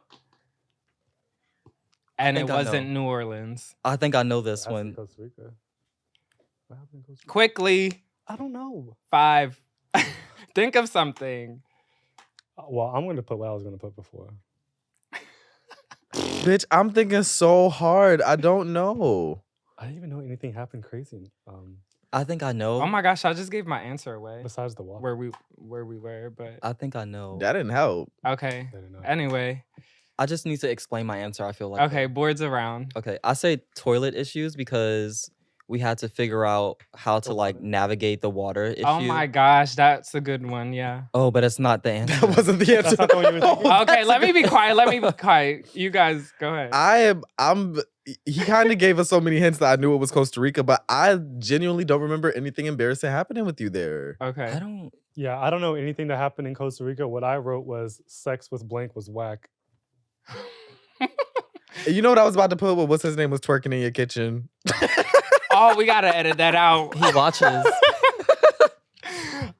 Speaker 4: And it
Speaker 1: think I know.
Speaker 4: wasn't New Orleans.
Speaker 1: I think I know this
Speaker 3: That's in
Speaker 1: one.
Speaker 3: Costa Rica. What happened in Costa Rica?
Speaker 4: Quickly,
Speaker 3: I don't know.
Speaker 4: 5. Think of something.
Speaker 3: Well, I'm gonna put what I was gonna put before.
Speaker 2: Bitch, I'm thinking so hard. I don't know.
Speaker 3: I didn't even know anything happened crazy.
Speaker 1: I think I know.
Speaker 4: Oh my gosh, I just gave my answer away.
Speaker 3: Besides the walk.
Speaker 4: Where we were, but
Speaker 1: I think I know.
Speaker 2: That didn't help.
Speaker 4: okay.
Speaker 3: I didn't know.
Speaker 4: Anyway,
Speaker 1: I just need to explain my answer. I feel like.
Speaker 4: okay, boards around.
Speaker 1: Okay, I say toilet issues because we had to figure out how to
Speaker 3: The
Speaker 1: like
Speaker 3: water.
Speaker 1: navigate the water issue.
Speaker 4: Oh my gosh, that's a good one. Yeah.
Speaker 1: Oh, but it's not the answer.
Speaker 2: That wasn't the answer.
Speaker 3: That's not the one you were thinking?
Speaker 2: Oh,
Speaker 4: Okay,
Speaker 2: that's
Speaker 4: let
Speaker 2: a
Speaker 4: me be
Speaker 2: good-
Speaker 4: quiet. Let me be quiet. You guys go ahead.
Speaker 2: I'm he kind of gave us so many hints that I knew it was Costa Rica, but I genuinely don't remember anything embarrassing happening with you there.
Speaker 4: Okay.
Speaker 1: I don't.
Speaker 3: Yeah, I don't know anything that happened in Costa Rica. What I wrote was sex with blank was whack.
Speaker 2: You know what I was about to put? What's his name was twerking in your kitchen?
Speaker 4: Oh, we gotta edit that out.
Speaker 1: He watches.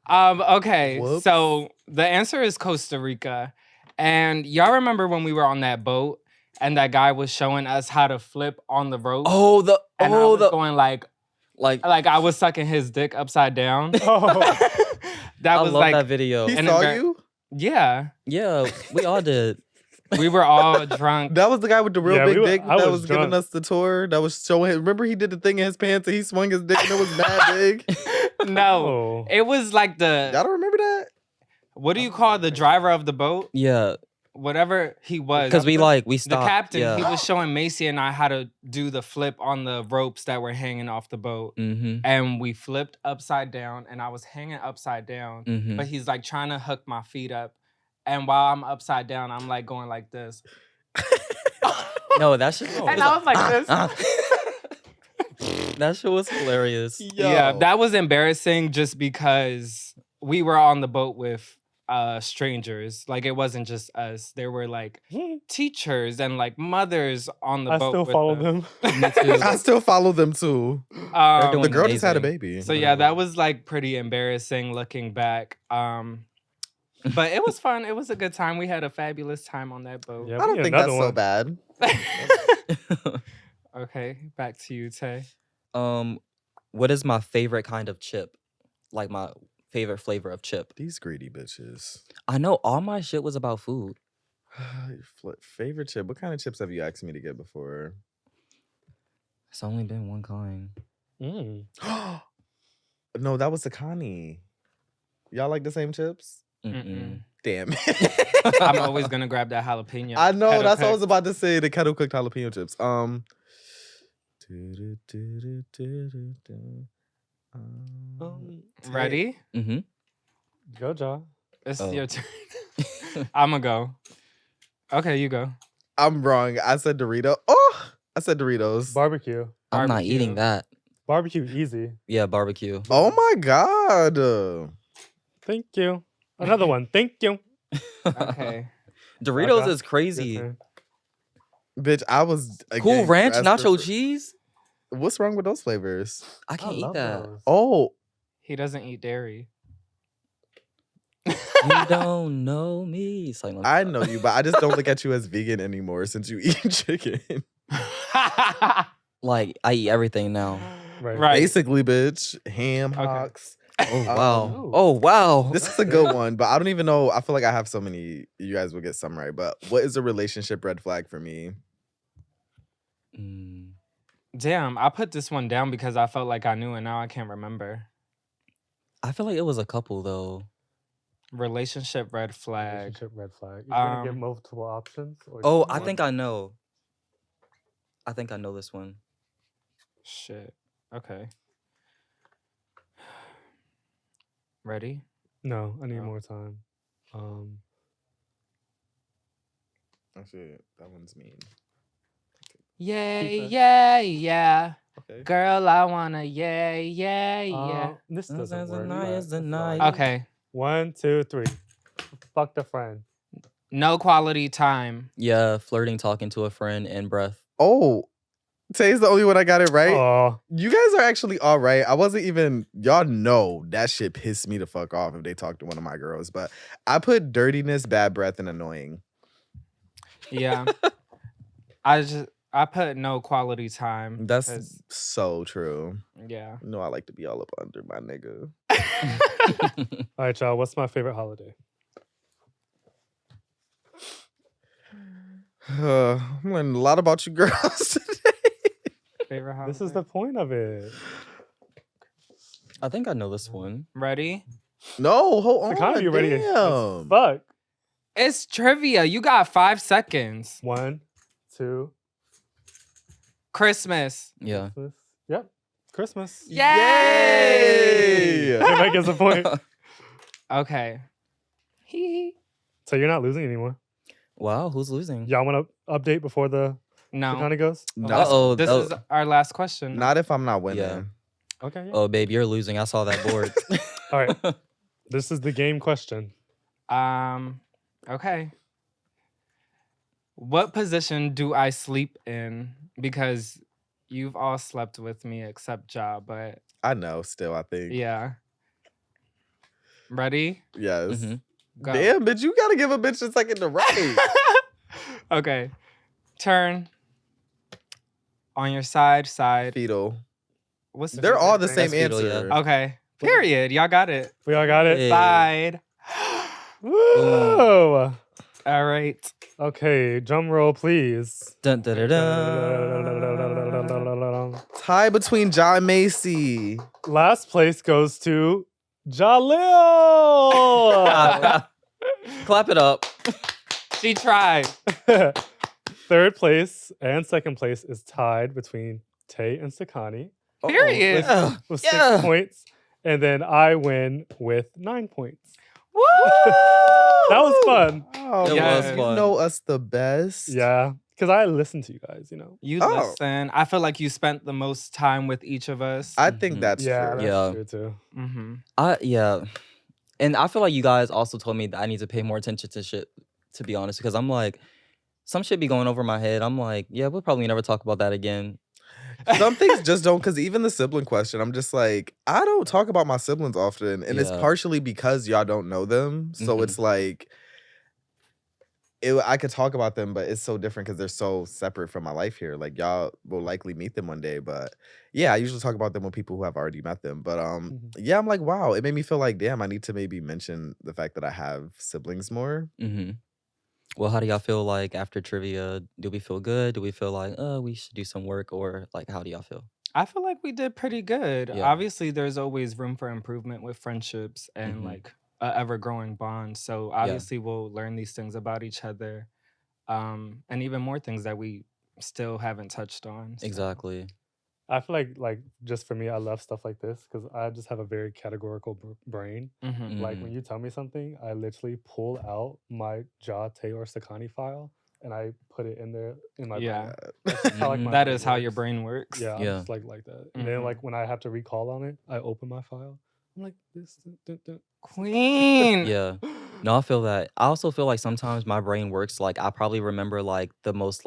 Speaker 4: Okay,
Speaker 2: Whoops.
Speaker 4: so the answer is Costa Rica. And y'all remember when we were on that boat and that guy was showing us how to flip on the rope.
Speaker 1: Oh,
Speaker 4: And I was going like I was sucking his dick upside down.
Speaker 3: Oh,
Speaker 4: That
Speaker 1: I
Speaker 4: was
Speaker 1: love
Speaker 4: like
Speaker 1: that video.
Speaker 2: He
Speaker 4: And
Speaker 2: saw
Speaker 4: then
Speaker 2: you?
Speaker 4: yeah.
Speaker 1: Yeah, we all did.
Speaker 4: We were all drunk.
Speaker 2: That was the guy with the real
Speaker 3: Yeah,
Speaker 2: big
Speaker 3: we
Speaker 2: dick
Speaker 3: I
Speaker 2: that
Speaker 3: was
Speaker 2: was giving
Speaker 3: drunk.
Speaker 2: us the tour. That was showing. Remember, he did the thing in his pants and he swung his dick and it was mad big.
Speaker 4: No.
Speaker 3: Oh.
Speaker 4: It was like
Speaker 2: Y'all don't remember that?
Speaker 4: what do you call the driver of the boat?
Speaker 1: Yeah,
Speaker 4: Whatever he was.
Speaker 1: because we
Speaker 4: The
Speaker 1: stopped.
Speaker 4: captain,
Speaker 1: Yeah.
Speaker 4: he was showing Macy and I how to do the flip on the ropes that were hanging off the boat.
Speaker 1: Mm-hmm.
Speaker 4: And we flipped upside down and I was hanging upside down.
Speaker 1: Mm-hmm.
Speaker 4: But he's like trying to hook my feet up. And while I'm upside down, I'm like going like this.
Speaker 1: No, that shit.
Speaker 4: And I was like this.
Speaker 1: That shit was hilarious.
Speaker 4: Yeah,
Speaker 2: Yo.
Speaker 4: that was embarrassing just because we were on the boat with strangers. Like it wasn't just us. There were like teachers and like mothers on the
Speaker 3: I
Speaker 4: boat.
Speaker 3: still
Speaker 4: with
Speaker 3: follow
Speaker 4: us.
Speaker 3: them.
Speaker 1: Me too.
Speaker 2: I still follow them too.
Speaker 1: They're doing
Speaker 2: The girl just had a
Speaker 1: amazing.
Speaker 2: baby.
Speaker 4: So yeah, that was like pretty embarrassing looking back. But it was fun. It was a good time. We had a fabulous time on that boat.
Speaker 3: Yeah,
Speaker 2: I don't
Speaker 3: we
Speaker 2: think
Speaker 3: need
Speaker 2: that's
Speaker 3: another
Speaker 2: so
Speaker 3: one.
Speaker 2: bad.
Speaker 4: Okay, back to you, Tay.
Speaker 1: What is my favorite kind of chip? Like my favorite flavor of chip.
Speaker 2: These greedy bitches.
Speaker 1: I know all my shit was about food.
Speaker 2: Favorite chip? What kind of chips have you asked me to get before?
Speaker 1: It's only been one kind.
Speaker 3: Mm.
Speaker 2: No, that was Sakani. Y'all like the same chips?
Speaker 1: Mm-mm.
Speaker 2: Damn.
Speaker 4: I'm always gonna grab that jalapeno.
Speaker 2: I know.
Speaker 4: Kettle
Speaker 2: That's what I
Speaker 4: pick.
Speaker 2: was about to say. The kettle cooked jalapeno chips.
Speaker 4: Ready?
Speaker 1: Mm-hmm.
Speaker 3: Go, Ja.
Speaker 4: It's
Speaker 1: Oh.
Speaker 4: your turn. I'ma go. Okay, you go.
Speaker 2: I'm wrong. I said Dorito. Oh, I said Doritos.
Speaker 3: Barbecue.
Speaker 1: I'm not
Speaker 4: Barbecue.
Speaker 1: eating that.
Speaker 3: Barbecue, easy.
Speaker 1: Yeah, barbecue.
Speaker 2: Oh my god.
Speaker 3: Thank you. Another one. Thank you.
Speaker 4: Okay.
Speaker 1: Doritos
Speaker 3: Raja,
Speaker 1: is crazy.
Speaker 3: Your turn.
Speaker 2: Bitch, I was
Speaker 1: Cool
Speaker 2: again,
Speaker 1: ranch
Speaker 2: asked
Speaker 1: nacho
Speaker 2: for-
Speaker 1: cheese?
Speaker 2: What's wrong with those flavors?
Speaker 1: I can't eat
Speaker 3: love
Speaker 1: that.
Speaker 3: those.
Speaker 2: Oh,
Speaker 4: He doesn't eat dairy.
Speaker 1: You don't know me. It's like,
Speaker 2: I know you, but I just don't look at you as vegan anymore since you eat chicken.
Speaker 1: Like, I eat everything now.
Speaker 3: Right.
Speaker 4: Right.
Speaker 2: Basically, bitch. Ham
Speaker 4: Okay.
Speaker 2: hocks.
Speaker 1: Oh, wow.
Speaker 3: Ooh.
Speaker 1: Oh, wow.
Speaker 2: This is a good one, but I don't even know. I feel like I have so many. You guys will get some right. But what is a relationship red flag for me?
Speaker 1: Mm.
Speaker 4: Damn, I put this one down because I felt like I knew and now I can't remember.
Speaker 1: I feel like it was a couple, though.
Speaker 4: Relationship red flag.
Speaker 3: Relationship red flag. You gonna give
Speaker 4: Um,
Speaker 3: multiple options? Or
Speaker 1: Oh,
Speaker 3: just
Speaker 1: I
Speaker 3: one?
Speaker 1: think I know. I think I know this one.
Speaker 4: Shit. Okay. Ready?
Speaker 3: No, I need
Speaker 4: Oh.
Speaker 3: more time.
Speaker 2: Actually, that one's mean.
Speaker 4: Yay,
Speaker 3: Keep it.
Speaker 4: yeah.
Speaker 2: Okay.
Speaker 4: Girl, I wanna yeah.
Speaker 3: This doesn't
Speaker 1: It's a
Speaker 3: work.
Speaker 1: night,
Speaker 3: but
Speaker 1: it's a
Speaker 3: it's
Speaker 1: night.
Speaker 3: fine.
Speaker 4: Okay.
Speaker 3: 1, 2, 3. Fuck the friend.
Speaker 4: No quality time.
Speaker 1: Yeah, flirting, talking to a friend, and breath.
Speaker 2: Oh, Tay's the only one I got it right.
Speaker 3: Oh,
Speaker 2: You guys are actually all right. I wasn't even. Y'all know that shit pissed me the fuck off if they talk to one of my girls. But I put dirtiness, bad breath, and annoying.
Speaker 4: Yeah. I put no quality time.
Speaker 2: That's
Speaker 4: 'cause-
Speaker 2: so true.
Speaker 4: yeah.
Speaker 2: You know I like to be all up under my nigga.
Speaker 3: all right, y'all. What's my favorite holiday?
Speaker 2: I'm learning a lot about you girls today.
Speaker 4: Favorite holiday.
Speaker 3: This is the point of it.
Speaker 1: I think I know this one.
Speaker 4: Ready?
Speaker 2: No, hold on.
Speaker 3: The kind of you ready as
Speaker 2: Damn.
Speaker 3: fuck.
Speaker 4: It's trivia. You got 5 seconds.
Speaker 3: 1, 2.
Speaker 4: Christmas.
Speaker 1: Yeah.
Speaker 3: Christmas. Yep. Christmas.
Speaker 4: Yay!
Speaker 3: That gets a point.
Speaker 4: Okay. Hee.
Speaker 3: So you're not losing anymore.
Speaker 1: Wow, who's losing?
Speaker 3: Y'all want to update before the
Speaker 4: No.
Speaker 3: kind of goes?
Speaker 2: No.
Speaker 1: Uh-oh.
Speaker 4: This is our last question.
Speaker 2: Not if I'm not winning.
Speaker 1: Yeah.
Speaker 3: Okay. Yeah.
Speaker 1: Oh, babe, you're losing. I saw that board.
Speaker 3: All right. This is the game question.
Speaker 4: Okay. What position do I sleep in? Because you've all slept with me except Ja, but
Speaker 2: I know still, I think.
Speaker 4: yeah. Ready?
Speaker 2: Yes.
Speaker 1: Mhm.
Speaker 4: Go.
Speaker 2: Damn, bitch, you gotta give a bitch a second to write.
Speaker 4: Okay. Turn on your side.
Speaker 2: Fetal.
Speaker 4: What's
Speaker 2: They're all the
Speaker 3: That's
Speaker 2: same
Speaker 1: fetal, yeah.
Speaker 2: answer.
Speaker 4: okay? Period. Y'all got it.
Speaker 3: We all got it.
Speaker 1: Hey.
Speaker 4: Side.
Speaker 3: Woo!
Speaker 4: All right.
Speaker 3: Okay, drum roll, please.
Speaker 1: Dun, dun, dun, dun.
Speaker 2: Tie between Ja and Macy.
Speaker 3: Last place goes to Jalil.
Speaker 1: Clap it up.
Speaker 4: She tried.
Speaker 3: Third place and second place is tied between Tay and Sakani
Speaker 4: Period.
Speaker 3: with
Speaker 1: Yeah.
Speaker 3: 6 points. And then I win with 9 points.
Speaker 4: Woo!
Speaker 3: That was fun.
Speaker 2: Oh,
Speaker 1: It
Speaker 4: was
Speaker 2: you
Speaker 1: fun.
Speaker 2: know us the best.
Speaker 3: Yeah, because I listen to you guys, you know.
Speaker 4: You
Speaker 2: Oh.
Speaker 4: listen. I feel like you spent the most time with each of us.
Speaker 2: I think that's
Speaker 3: Yeah,
Speaker 2: true.
Speaker 3: that's
Speaker 1: Yeah.
Speaker 3: true too.
Speaker 4: Mm-hmm.
Speaker 1: Yeah. And I feel like you guys also told me that I need to pay more attention to shit, to be honest, because I'm like, some shit be going over my head. I'm like, yeah, we'll probably never talk about that again.
Speaker 2: Some things just don't, because even the sibling question, I'm just like, I don't talk about my siblings often. And it's
Speaker 1: Yeah.
Speaker 2: partially because y'all don't know them. So
Speaker 1: Mhm.
Speaker 2: it's like, I could talk about them, but it's so different because they're so separate from my life here. Like, y'all will likely meet them one day. But yeah, I usually talk about them with people who have already met them. But yeah, I'm like, wow, it made me feel like, damn, I need to maybe mention the fact that I have siblings more.
Speaker 1: Mm-hmm. Well, how do y'all feel like after trivia? Do we feel good? Do we feel like, we should do some work? Or like, how do y'all feel?
Speaker 4: I feel like we did pretty good.
Speaker 1: Yeah.
Speaker 4: Obviously, there's always room for improvement with friendships and
Speaker 1: Mhm.
Speaker 4: like a ever-growing bond. So obviously, we'll learn these things about each other, and even more things that we still haven't touched on. So.
Speaker 1: Exactly.
Speaker 3: I feel like just for me, I love stuff like this because I just have a very categorical brain.
Speaker 4: Mhm.
Speaker 3: Like when you tell me something, I literally pull out my Ja, Tay, or Sakani file and I put it in there in my
Speaker 4: Yeah.
Speaker 3: brain. That's just how, like, my
Speaker 4: That
Speaker 3: brain
Speaker 4: is how your
Speaker 3: works.
Speaker 4: brain works.
Speaker 3: Yeah, I'm
Speaker 1: Yeah.
Speaker 3: just like that. And then like when I have to recall on it, I open my file. I'm like this.
Speaker 4: Queen.
Speaker 1: Yeah. No, I feel that. I also feel like sometimes my brain works like I probably remember like the most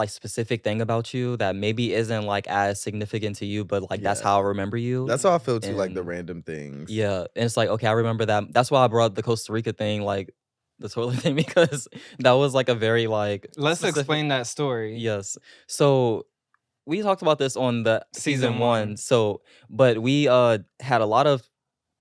Speaker 1: specific thing about you that maybe isn't like as significant to you, but like that's
Speaker 2: Yeah.
Speaker 1: how I remember you.
Speaker 2: That's how I feel too, like the
Speaker 1: And
Speaker 2: random things.
Speaker 1: yeah, and it's like, okay, I remember that. That's why I brought the Costa Rica thing, like the toilet thing, because that was like a very like
Speaker 4: Let's
Speaker 1: specific-
Speaker 4: explain that story.
Speaker 1: Yes. So we talked about this on the
Speaker 4: Season
Speaker 1: season
Speaker 4: one.
Speaker 1: one. So, but we had a lot of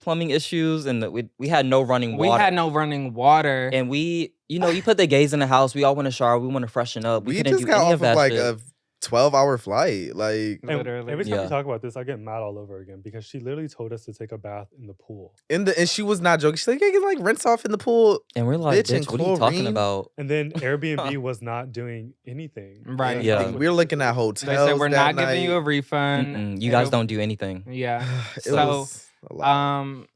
Speaker 1: plumbing issues, and we had no running
Speaker 4: We
Speaker 1: water.
Speaker 4: had no running water.
Speaker 1: And we, you put the gays in the house. We all want to shower. We want to freshen up. We
Speaker 2: We
Speaker 1: couldn't
Speaker 2: just
Speaker 1: do
Speaker 2: got
Speaker 1: any
Speaker 2: off
Speaker 1: of
Speaker 2: of
Speaker 1: that
Speaker 2: like
Speaker 1: shit.
Speaker 2: a 12-hour flight. Like,
Speaker 3: And
Speaker 4: Literally.
Speaker 3: every time we
Speaker 1: Yeah.
Speaker 3: talk about this, I get mad all over again because she literally told us to take a bath in the pool.
Speaker 2: and she was not joking. She's like, yeah, you can like rinse off in the pool.
Speaker 1: And we're like,
Speaker 2: Bitch and
Speaker 1: bitch, what are you talking
Speaker 2: chlorine?
Speaker 1: about?
Speaker 3: And then Airbnb was not doing anything.
Speaker 4: Right.
Speaker 1: Yeah.
Speaker 3: That's what
Speaker 2: We were
Speaker 3: she
Speaker 2: looking
Speaker 3: said.
Speaker 2: at hotels.
Speaker 4: They said we're
Speaker 2: that
Speaker 4: not giving you a
Speaker 2: night.
Speaker 4: refund.
Speaker 1: You guys don't do anything.
Speaker 4: Yeah.
Speaker 2: It
Speaker 4: So,
Speaker 2: was a lot.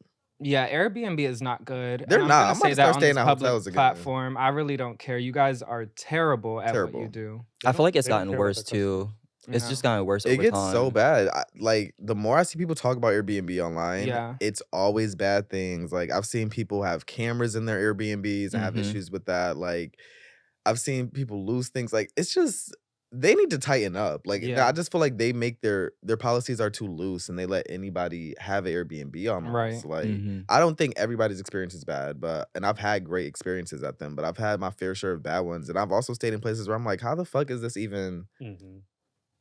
Speaker 4: Yeah, Airbnb is not good.
Speaker 2: They're
Speaker 4: and
Speaker 2: not.
Speaker 4: I'm
Speaker 2: I'm
Speaker 4: gonna
Speaker 2: about
Speaker 4: say
Speaker 2: to
Speaker 4: that
Speaker 2: start
Speaker 4: on
Speaker 2: staying
Speaker 4: this
Speaker 2: at
Speaker 4: public
Speaker 2: hotels again.
Speaker 4: platform. I really don't care. You guys are terrible at what
Speaker 2: Terrible.
Speaker 4: you do.
Speaker 1: I feel like it's
Speaker 3: They don't
Speaker 1: gotten
Speaker 3: care about
Speaker 1: worse
Speaker 3: their
Speaker 1: too.
Speaker 3: customers.
Speaker 1: It's just gotten worse
Speaker 2: It
Speaker 1: over
Speaker 2: gets
Speaker 1: time.
Speaker 2: so bad. Like the more I see people talk about Airbnb online,
Speaker 4: Yeah.
Speaker 2: it's always bad things. Like I've seen people have cameras in their Airbnbs and have
Speaker 1: Mhm.
Speaker 2: issues with that. Like I've seen people lose things. Like it's just they need to tighten up. Like
Speaker 4: Yeah.
Speaker 2: I just feel like they make their policies are too loose and they let anybody have an Airbnb almost.
Speaker 4: Right.
Speaker 2: Like
Speaker 1: Mhm.
Speaker 2: I don't think everybody's experience is bad, and I've had great experiences at them, but I've had my fair share of bad ones. And I've also stayed in places where I'm like, how the fuck is this even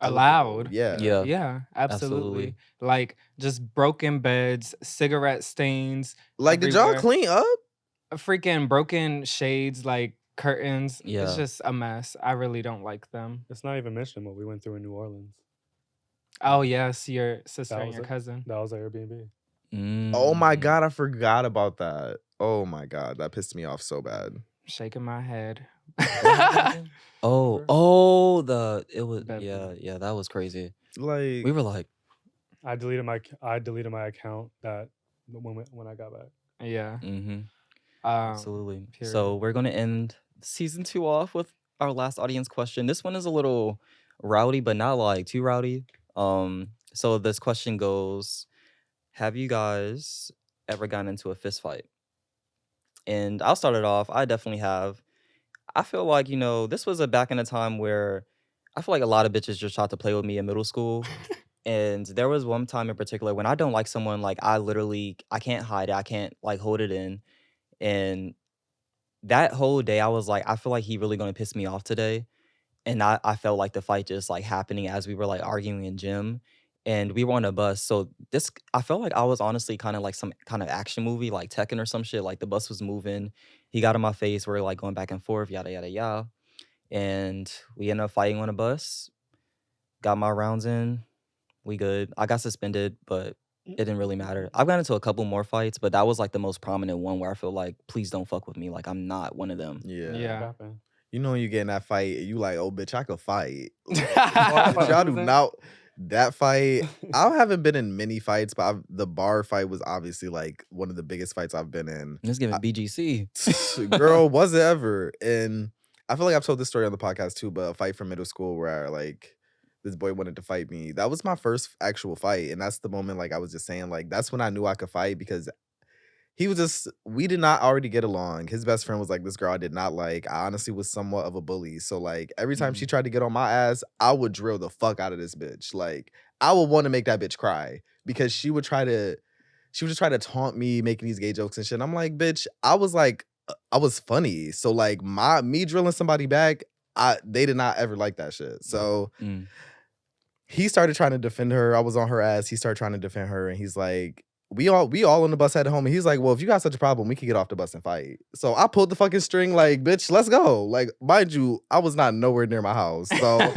Speaker 4: Allowed.
Speaker 2: Yeah.
Speaker 1: Yeah.
Speaker 4: Yeah, absolutely.
Speaker 1: Absolutely.
Speaker 4: Like just broken beds, cigarette stains,
Speaker 2: Like did y'all
Speaker 4: everywhere.
Speaker 2: clean up?
Speaker 4: Freaking broken shades, like curtains.
Speaker 1: Yeah.
Speaker 4: It's just a mess. I really don't like them.
Speaker 3: It's not even mentioning what we went through in New Orleans.
Speaker 4: Oh yes, your sister
Speaker 3: That
Speaker 4: and
Speaker 3: was
Speaker 4: your
Speaker 3: it.
Speaker 4: cousin.
Speaker 3: That was Airbnb.
Speaker 2: Oh my
Speaker 1: Mm.
Speaker 2: god, I forgot about that. Oh my god, that pissed me off so bad.
Speaker 4: Shaking my head.
Speaker 1: Oh, it was
Speaker 4: That-
Speaker 1: yeah, that was crazy.
Speaker 2: Like
Speaker 1: We were like,
Speaker 3: I deleted my account that when I got back.
Speaker 4: Yeah.
Speaker 1: mm-hmm,
Speaker 4: Um,
Speaker 1: absolutely.
Speaker 4: period.
Speaker 1: So we're gonna end season 2 off with our last audience question. This one is a little rowdy, but not like too rowdy. So this question goes: have you guys ever gotten into a fist fight? And I'll start it off. I definitely have. I feel like, this was back in a time where I feel like a lot of bitches just tried to play with me in middle school. And there was one time in particular when I don't like someone, like I can't hide it. I can't like hold it in. And that whole day, I was like, I feel like he really gonna piss me off today. And I felt like the fight just like happening as we were like arguing in gym. And we were on a bus. So this I felt like I was honestly kind of like some kind of action movie, like Tekken or some shit. Like the bus was moving. He got in my face. We are like going back and forth, yada yada yada. And we ended up fighting on a bus. Got my rounds in. We good. I got suspended, but it didn't really matter. I've gotten into a couple more fights, but that was like the most prominent one where I feel like, please don't fuck with me. Like I'm not one of them.
Speaker 2: Yeah.
Speaker 4: Yeah.
Speaker 3: Happened.
Speaker 2: You know when you get in that fight, you like, oh bitch, I could fight.
Speaker 3: What fight
Speaker 2: Y'all
Speaker 3: was
Speaker 2: do
Speaker 3: it?
Speaker 2: not. That fight, I haven't been in many fights, but the bar fight was obviously like one of the biggest fights I've been in.
Speaker 1: It's giving BGC.
Speaker 2: Girl, was it ever? And I feel like I've told this story on the podcast too, but a fight from middle school where like this boy wanted to fight me. That was my first actual fight. And that's the moment, like I was just saying, like that's when I knew I could fight because we did not already get along. His best friend was like this girl I did not like. I honestly was somewhat of a bully. So like every time she tried to get on my ass, I would drill the fuck out of this bitch. Like I would want to make that bitch cry because she would just try to taunt me, making these gay jokes and shit. And I'm like, bitch, I was funny. So like me drilling somebody back, they did not ever like that shit. So he started trying to defend her. I was on her ass. He started trying to defend her, and he's like, we all on the bus headed home. And he's like, well, if you got such a problem, we could get off the bus and fight. So I pulled the fucking string, like, bitch, let's go. Like, mind you, I was not nowhere near my house. So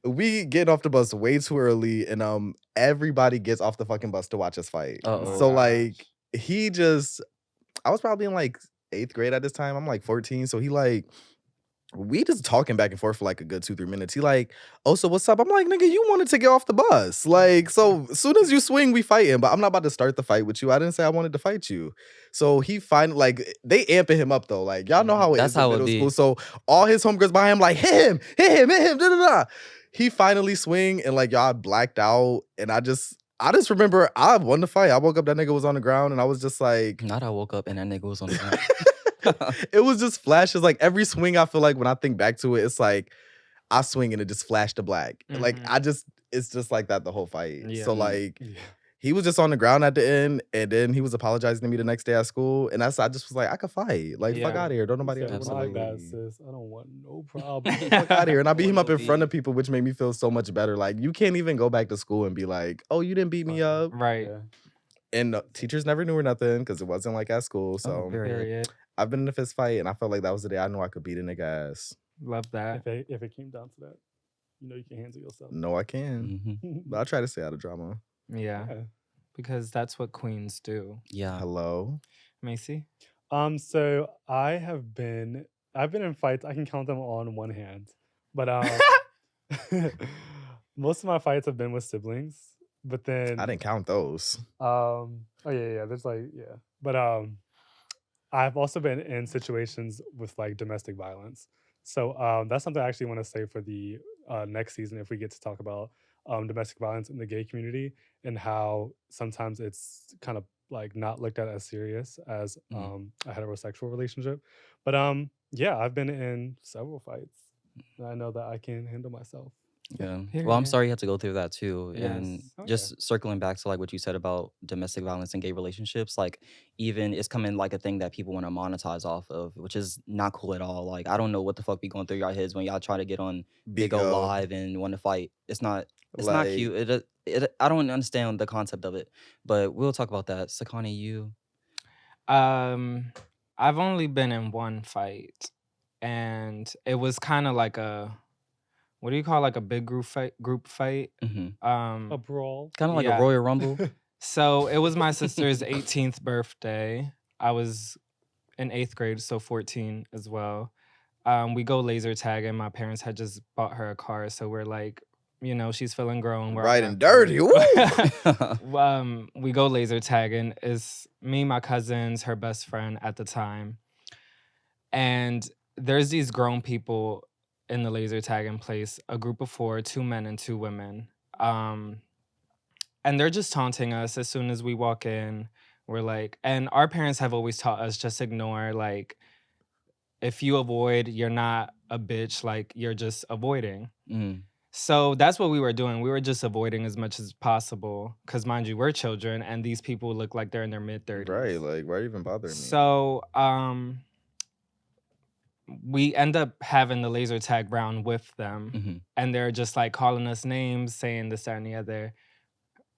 Speaker 2: we get off the bus way too early, and everybody gets off the fucking bus to watch us fight.
Speaker 1: Uh-oh.
Speaker 2: So like I was probably in like 8th grade at this time. I'm like 14. So we just talking back and forth for like a good 2-3 minutes. He like, oh, so what's up? I'm like, nigga, you wanted to get off the bus. Like, so as soon as you swing, we fighting. But I'm not about to start the fight with you. I didn't say I wanted to fight you. So he finally, like, they amping him up though. Like, y'all know how it
Speaker 1: That's
Speaker 2: is in
Speaker 1: how it
Speaker 2: middle
Speaker 1: be.
Speaker 2: school. So all his homegirls behind him like, hit him, da da da. He finally swing and like y'all blacked out. And I just remember I won the fight. I woke up, that nigga was on the ground, and I was just like,
Speaker 1: Not I woke up and that nigga was on the ground.
Speaker 2: it was just flashes. Like every swing, I feel like when I think back to it, it's like I swing and it just flashed to black. Like it's just like that the whole fight.
Speaker 4: Yeah.
Speaker 2: So like he was just on the ground at the end, and then he was apologizing to me the next day at school, and I just was like, I could fight. Like fuck
Speaker 4: Yeah.
Speaker 2: out of here. Don't nobody
Speaker 3: Said,
Speaker 2: ever
Speaker 3: my
Speaker 2: wanna
Speaker 3: bad,
Speaker 2: bully me.
Speaker 3: sis. I don't want no problem.
Speaker 2: Fuck out of here. And I beat him up in
Speaker 1: Wouldn't
Speaker 2: front
Speaker 1: be.
Speaker 2: of people, which made me feel so much better. Like you can't even go back to school and be like, oh, you didn't beat me up.
Speaker 4: Right.
Speaker 3: Yeah.
Speaker 2: And teachers never knew or nothing because it wasn't like at school. So
Speaker 1: period.
Speaker 4: Period.
Speaker 2: I've been in a fist fight, and I felt like that was the day I knew I could beat a nigga ass.
Speaker 4: Love that.
Speaker 3: If it came down to that, you know you can handle yourself.
Speaker 2: No, I can.
Speaker 1: Mhm.
Speaker 2: But I try to stay out of drama.
Speaker 4: Yeah. Because that's what queens do.
Speaker 1: Yeah.
Speaker 2: Hello.
Speaker 4: Macy?
Speaker 3: So I've been in fights. I can count them on one hand, but most of my fights have been with siblings. But then
Speaker 2: I didn't count those.
Speaker 3: oh yeah, there's but I've also been in situations with like domestic violence. So that's something I actually want to say for the next season if we get to talk about domestic violence in the gay community and how sometimes it's kind of like not looked at as serious as a heterosexual relationship. But yeah, I've been in several fights. And I know that I can handle myself.
Speaker 1: Yeah. Well, I'm
Speaker 4: Period.
Speaker 1: sorry you had to go through that too. And
Speaker 4: Yes.
Speaker 3: Okay.
Speaker 1: just circling back to like what you said about domestic violence and gay relationships, like even it's coming like a thing that people want to monetize off of, which is not cool at all. Like I don't know what the fuck be going through your heads when y'all try to get on Big O
Speaker 2: Bigo.
Speaker 1: Live and want to fight. It's not
Speaker 2: Like-
Speaker 1: cute. I don't understand the concept of it. But we'll talk about that. Sakani, you
Speaker 4: I've only been in one fight, and it was kind of like a, what do you call like a big group fight?
Speaker 3: A brawl.
Speaker 1: kind of like
Speaker 4: Yeah.
Speaker 1: a Royal Rumble.
Speaker 4: So it was my sister's 18th birthday. I was in 8th grade, so 14 as well. We go laser tagging. My parents had just bought her a car, so we're like, you know, she's feeling grown. We're
Speaker 2: Right
Speaker 4: on
Speaker 2: and
Speaker 4: our-
Speaker 2: dirty. Woo!
Speaker 4: We go laser tagging. It's me, my cousins, her best friend at the time. And there's these grown people in the laser tagging place, a group of 4, 2 men and 2 women. And they're just taunting us as soon as we walk in. We're like, and our parents have always taught us just ignore, like, if you avoid, you're not a bitch, like, you're just avoiding.
Speaker 1: Mm.
Speaker 4: So that's what we were doing. We were just avoiding as much as possible. Because mind you, we're children, and these people look like they're in their mid-30s.
Speaker 2: Right, like why are you even bothering me?
Speaker 4: So we end up having the laser tag round with them,
Speaker 1: Mhm.
Speaker 4: and they're just like calling us names, saying this, that, and the other.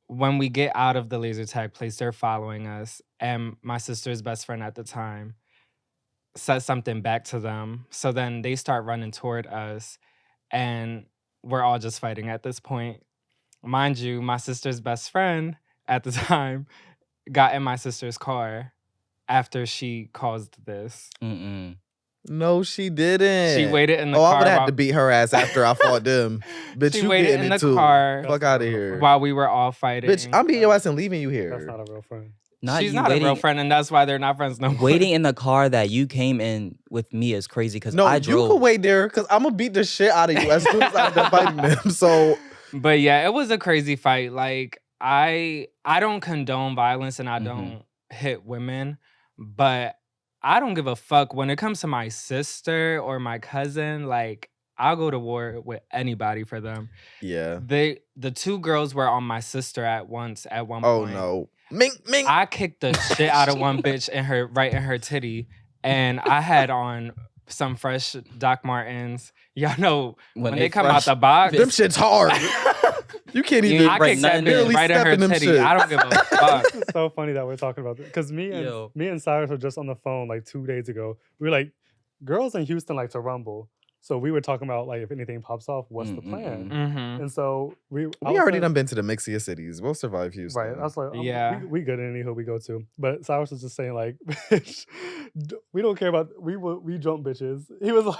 Speaker 4: When we get out of the laser tag place, they're following us, and my sister's best friend at the time says something back to them. So then they start running toward us, and we're all just fighting at this point. Mind you, my sister's best friend at the time got in my sister's car after she caused this.
Speaker 1: Mm-mm.
Speaker 2: No, she didn't.
Speaker 4: She waited in the
Speaker 2: I
Speaker 4: car
Speaker 2: would have
Speaker 4: while
Speaker 2: to beat her ass after I fought them. Bitch,
Speaker 4: she
Speaker 2: you
Speaker 4: waited
Speaker 2: getting
Speaker 4: in
Speaker 2: it
Speaker 4: the
Speaker 2: too.
Speaker 4: car
Speaker 2: Fuck out of here.
Speaker 4: while we were all fighting.
Speaker 2: Bitch, I'm beating your ass and leaving you
Speaker 3: That's
Speaker 2: here.
Speaker 3: not a real friend.
Speaker 1: Not
Speaker 4: She's
Speaker 1: you
Speaker 4: not a real
Speaker 1: waiting,
Speaker 4: friend, and that's why they're not friends no more.
Speaker 1: waiting in the car that you came in with me is crazy because
Speaker 2: No,
Speaker 1: I
Speaker 2: you
Speaker 1: drove.
Speaker 2: can wait there because I'm gonna beat the shit out of you as soon as I'm done fighting them. So
Speaker 4: But yeah, it was a crazy fight. Like I don't condone violence and I
Speaker 1: Mhm.
Speaker 4: don't hit women, but I don't give a fuck when it comes to my sister or my cousin. Like I'll go to war with anybody for them.
Speaker 2: yeah.
Speaker 4: The two girls were on my sister at one
Speaker 2: Oh
Speaker 4: point.
Speaker 2: no. Mink, mink.
Speaker 4: I kicked the shit out of one bitch in her titty, and I had on some fresh Doc Martens. Y'all know when they come out
Speaker 2: fresh,
Speaker 4: the box.
Speaker 2: them shit's hard. You can't
Speaker 1: You
Speaker 2: even
Speaker 1: ain't
Speaker 4: I
Speaker 1: right,
Speaker 4: kicked that
Speaker 1: nothing in.
Speaker 4: bitch right in her
Speaker 2: Stepping them
Speaker 4: titty.
Speaker 2: shit.
Speaker 4: I don't give a fuck.
Speaker 3: It's so funny that we're talking about this because
Speaker 1: Yo.
Speaker 3: me and Cyrus were just on the phone like 2 days ago. We were like, girls in Houston like to rumble, so we were talking about like if anything pops off, what's the plan?
Speaker 4: Mm-hmm.
Speaker 3: And so I
Speaker 2: We
Speaker 3: was
Speaker 2: already
Speaker 3: saying-
Speaker 2: done been to the mixiest cities. We'll survive Houston.
Speaker 3: Right, I was like,
Speaker 4: Yeah.
Speaker 3: we good in any hood we go to. But Cyrus was just saying like, bitch, we don't care about we jump bitches. He was like,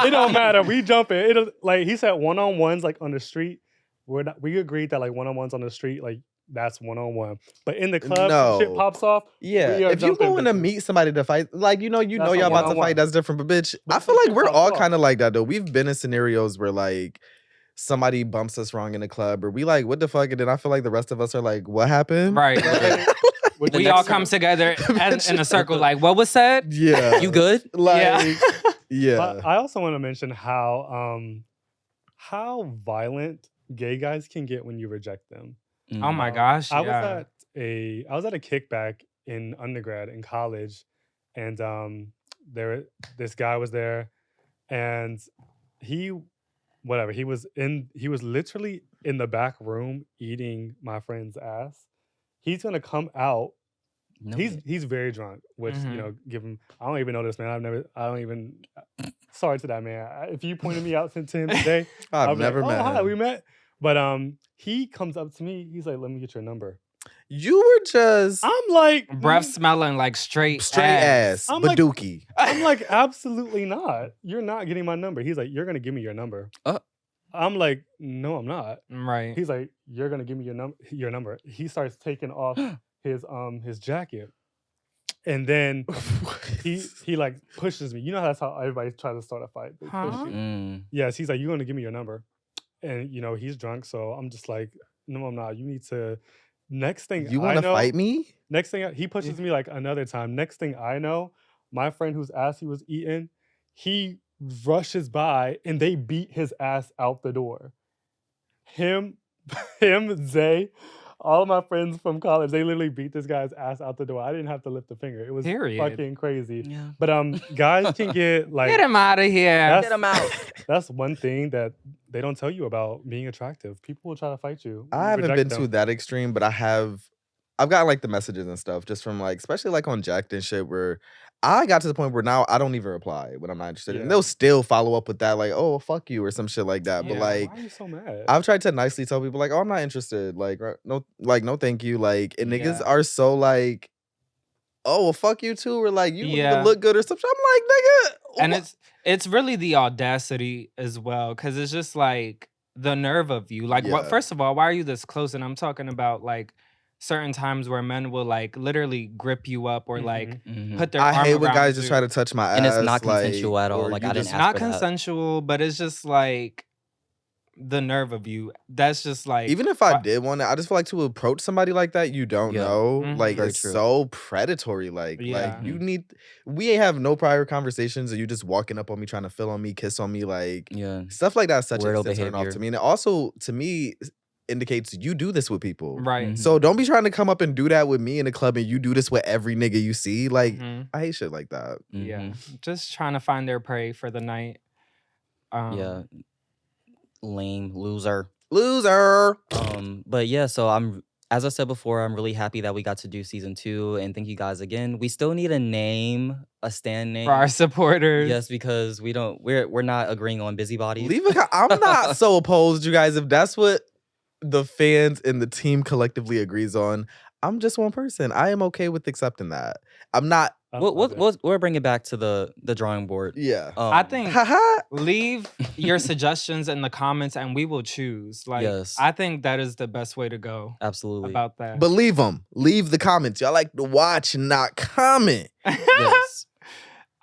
Speaker 3: it don't matter, we jumping. It like he said one-on-ones like on the street. We agreed that like one-on-ones on the street like that's one-on-one. But in the club, some shit
Speaker 2: No.
Speaker 3: pops off.
Speaker 2: Yeah,
Speaker 3: We are
Speaker 2: if you
Speaker 3: jumping
Speaker 2: going to
Speaker 3: bitches.
Speaker 2: meet somebody to fight, like you know
Speaker 3: That's
Speaker 2: y'all
Speaker 3: a
Speaker 2: about to
Speaker 3: one-on-one.
Speaker 2: fight, that's different. But bitch,
Speaker 3: But
Speaker 2: I feel
Speaker 3: some
Speaker 2: like
Speaker 3: shit
Speaker 2: we're
Speaker 3: pops
Speaker 2: all
Speaker 3: off.
Speaker 2: kind of like that though. We've been in scenarios where like somebody bumps us wrong in the club, or we like what the fuck, and then I feel like the rest of us are like, what happened?
Speaker 4: Right.
Speaker 3: With
Speaker 1: The
Speaker 4: We
Speaker 1: next
Speaker 4: all
Speaker 1: one-
Speaker 4: come together
Speaker 2: Bitch.
Speaker 4: in a circle. Like, what was said?
Speaker 2: Yeah,
Speaker 1: You good?
Speaker 2: Like, yeah.
Speaker 3: But I also want to mention how violent gay guys can get when you reject them.
Speaker 4: Oh my
Speaker 3: Um,
Speaker 4: gosh.
Speaker 3: I
Speaker 4: Yeah.
Speaker 3: was at a kickback in undergrad in college, and this guy was there, and he was literally in the back room eating my friend's ass. He's gonna come out.
Speaker 1: No.
Speaker 3: He's very drunk, which
Speaker 4: Mhm.
Speaker 3: you know, give him. I don't even know this man. I don't even. Sorry to that man. If you pointed me out to him today,
Speaker 2: I've
Speaker 3: I'd be
Speaker 2: never
Speaker 3: like,
Speaker 2: met
Speaker 3: oh, hi,
Speaker 2: him.
Speaker 3: we met. But he comes up to me. He's like, "Let me get your number."
Speaker 2: You were just
Speaker 3: I'm like,
Speaker 4: Breath smelling like straight
Speaker 2: ass,
Speaker 3: I'm
Speaker 2: but
Speaker 3: like-
Speaker 2: dookie.
Speaker 3: I'm like, absolutely not. You're not getting my number. He's like, you're gonna give me your number. I'm like, no, I'm not.
Speaker 4: Right.
Speaker 3: He's like, you're gonna give me your number. He starts taking off his jacket, and then he like pushes me. You know that's how everybody tries to start a fight. They push
Speaker 4: Huh?
Speaker 3: you.
Speaker 1: Mm.
Speaker 3: Yes, he's like, you're gonna give me your number, and you know he's drunk, so I'm just like, no, I'm not. You need to. Next thing
Speaker 2: You
Speaker 3: I
Speaker 2: want to
Speaker 3: know,
Speaker 2: fight me?
Speaker 3: Next thing he pushes me like another time. Next thing I know, my friend whose ass he was eating, he rushes by and they beat his ass out the door. Him, Zay, all of my friends from college, they literally beat this guy's ass out the door. I didn't have to lift a finger. It was
Speaker 4: Period.
Speaker 3: fucking crazy.
Speaker 1: Yeah.
Speaker 3: But guys can get like
Speaker 4: Get him out of here.
Speaker 3: That's-
Speaker 1: Get him out.
Speaker 3: that's one thing that they don't tell you about being attractive. People will try to fight you.
Speaker 2: I haven't
Speaker 3: reject
Speaker 2: been
Speaker 3: them.
Speaker 2: to that extreme, but I've got like the messages and stuff just from like, especially like on Jacked and shit, where I got to the point where now I don't even reply when I'm not interested.
Speaker 3: Yeah.
Speaker 2: And they'll still follow up with that, like, oh, fuck you, or some shit like that. But
Speaker 4: Yeah.
Speaker 2: like,
Speaker 3: Why are you so mad?
Speaker 2: I've tried to nicely tell people, like, oh, I'm not interested. Like, no, thank you. Like, and niggas
Speaker 4: Yeah.
Speaker 2: are so like, oh, well, fuck you too, or like, you don't
Speaker 4: Yeah.
Speaker 2: even look good or something. I'm like, nigga.
Speaker 4: And
Speaker 2: wha-
Speaker 4: it's really the audacity as well, because it's just like the nerve of you. Like, what?
Speaker 2: Yeah.
Speaker 4: First of all, why are you this close? And I'm talking about like certain times where men will like literally grip you up or like
Speaker 1: Mhm.
Speaker 4: put their
Speaker 2: I
Speaker 4: arm
Speaker 2: hate when
Speaker 4: around
Speaker 2: guys just
Speaker 4: you.
Speaker 2: try to touch my ass.
Speaker 1: And it's not consensual at all,
Speaker 2: or
Speaker 1: like,
Speaker 2: you
Speaker 1: I didn't
Speaker 2: just-
Speaker 1: ask
Speaker 4: Not
Speaker 1: for that.
Speaker 4: consensual, but it's just like the nerve of you. That's just like
Speaker 2: Even if I
Speaker 4: why-
Speaker 2: did want to, I just feel like to approach somebody like that, you don't
Speaker 1: Yeah.
Speaker 2: know.
Speaker 4: Mhm.
Speaker 2: Like
Speaker 1: Very
Speaker 2: it's
Speaker 1: true.
Speaker 2: so predatory. Like
Speaker 4: Yeah.
Speaker 2: you need. We ain't have no prior conversations, and you just walking up on me, trying to feel on me, kiss on me, like
Speaker 1: Yeah.
Speaker 2: stuff like that. Is such
Speaker 1: Weirdo
Speaker 2: a turn off
Speaker 1: behavior.
Speaker 2: to me. And also to me, indicates you do this with people.
Speaker 4: Right.
Speaker 1: Mhm.
Speaker 2: So don't be trying to come up and do that with me in the club and you do this with every nigga you see. Like,
Speaker 4: Mhm.
Speaker 2: I hate shit like that.
Speaker 4: Yeah.
Speaker 1: Mhm.
Speaker 4: Just trying to find their prey for the night.
Speaker 1: Yeah. Lame loser.
Speaker 2: Loser.
Speaker 1: But yeah, so as I said before, I'm really happy that we got to do season 2, and thank you guys again. We still need a name, a stand
Speaker 4: For our
Speaker 1: name.
Speaker 4: supporters.
Speaker 1: Yes, because we're not agreeing on busybodies.
Speaker 2: Leave a I'm not so opposed, you guys. If that's what the fans and the team collectively agrees on, I'm just one person. I am okay with accepting that. I'm not.
Speaker 1: We'll bring it back to the drawing board.
Speaker 2: Yeah.
Speaker 4: I think
Speaker 2: Haha.
Speaker 4: leave your suggestions in the comments and we will choose. Like,
Speaker 1: Yes.
Speaker 4: I think that is the best way to go
Speaker 1: Absolutely.
Speaker 4: about that.
Speaker 2: But leave them. Leave the comments. Y'all like to watch and not comment.
Speaker 1: Yes.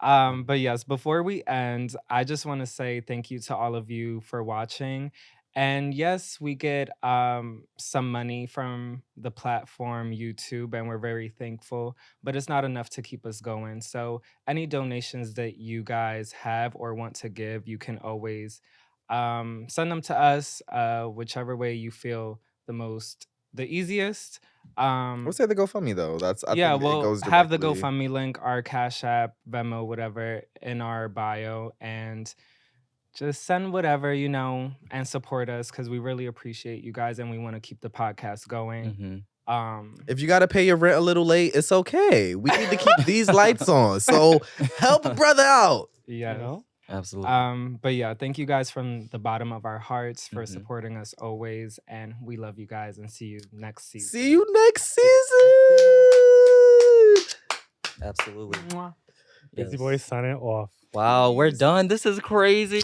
Speaker 4: But yes, before we end, I just want to say thank you to all of you for watching. And yes, we get some money from the platform YouTube, and we're very thankful, but it's not enough to keep us going. So any donations that you guys have or want to give, you can always send them to us, whichever way you feel the easiest.
Speaker 2: We'll say the GoFundMe though. I
Speaker 4: Yeah,
Speaker 2: think it
Speaker 4: we'll
Speaker 2: goes
Speaker 4: have the
Speaker 2: directly.
Speaker 4: GoFundMe link, our Cash App, Venmo, whatever, in our bio, and just send whatever, and support us because we really appreciate you guys and we want to keep the podcast going.
Speaker 1: Mhm.
Speaker 2: If you gotta pay your rent a little late, it's okay. We need to keep these lights on. So help a brother out.
Speaker 4: Yes.
Speaker 3: You know?
Speaker 1: Absolutely.
Speaker 4: But yeah, thank you guys from the bottom of our hearts for
Speaker 1: Mhm.
Speaker 4: supporting us always, and we love you guys and see you next season.
Speaker 2: See you next season.
Speaker 1: Absolutely.
Speaker 4: Mwah.
Speaker 3: Busy
Speaker 1: Yes.
Speaker 3: Boys signing off.
Speaker 1: Wow, we're done. This is crazy.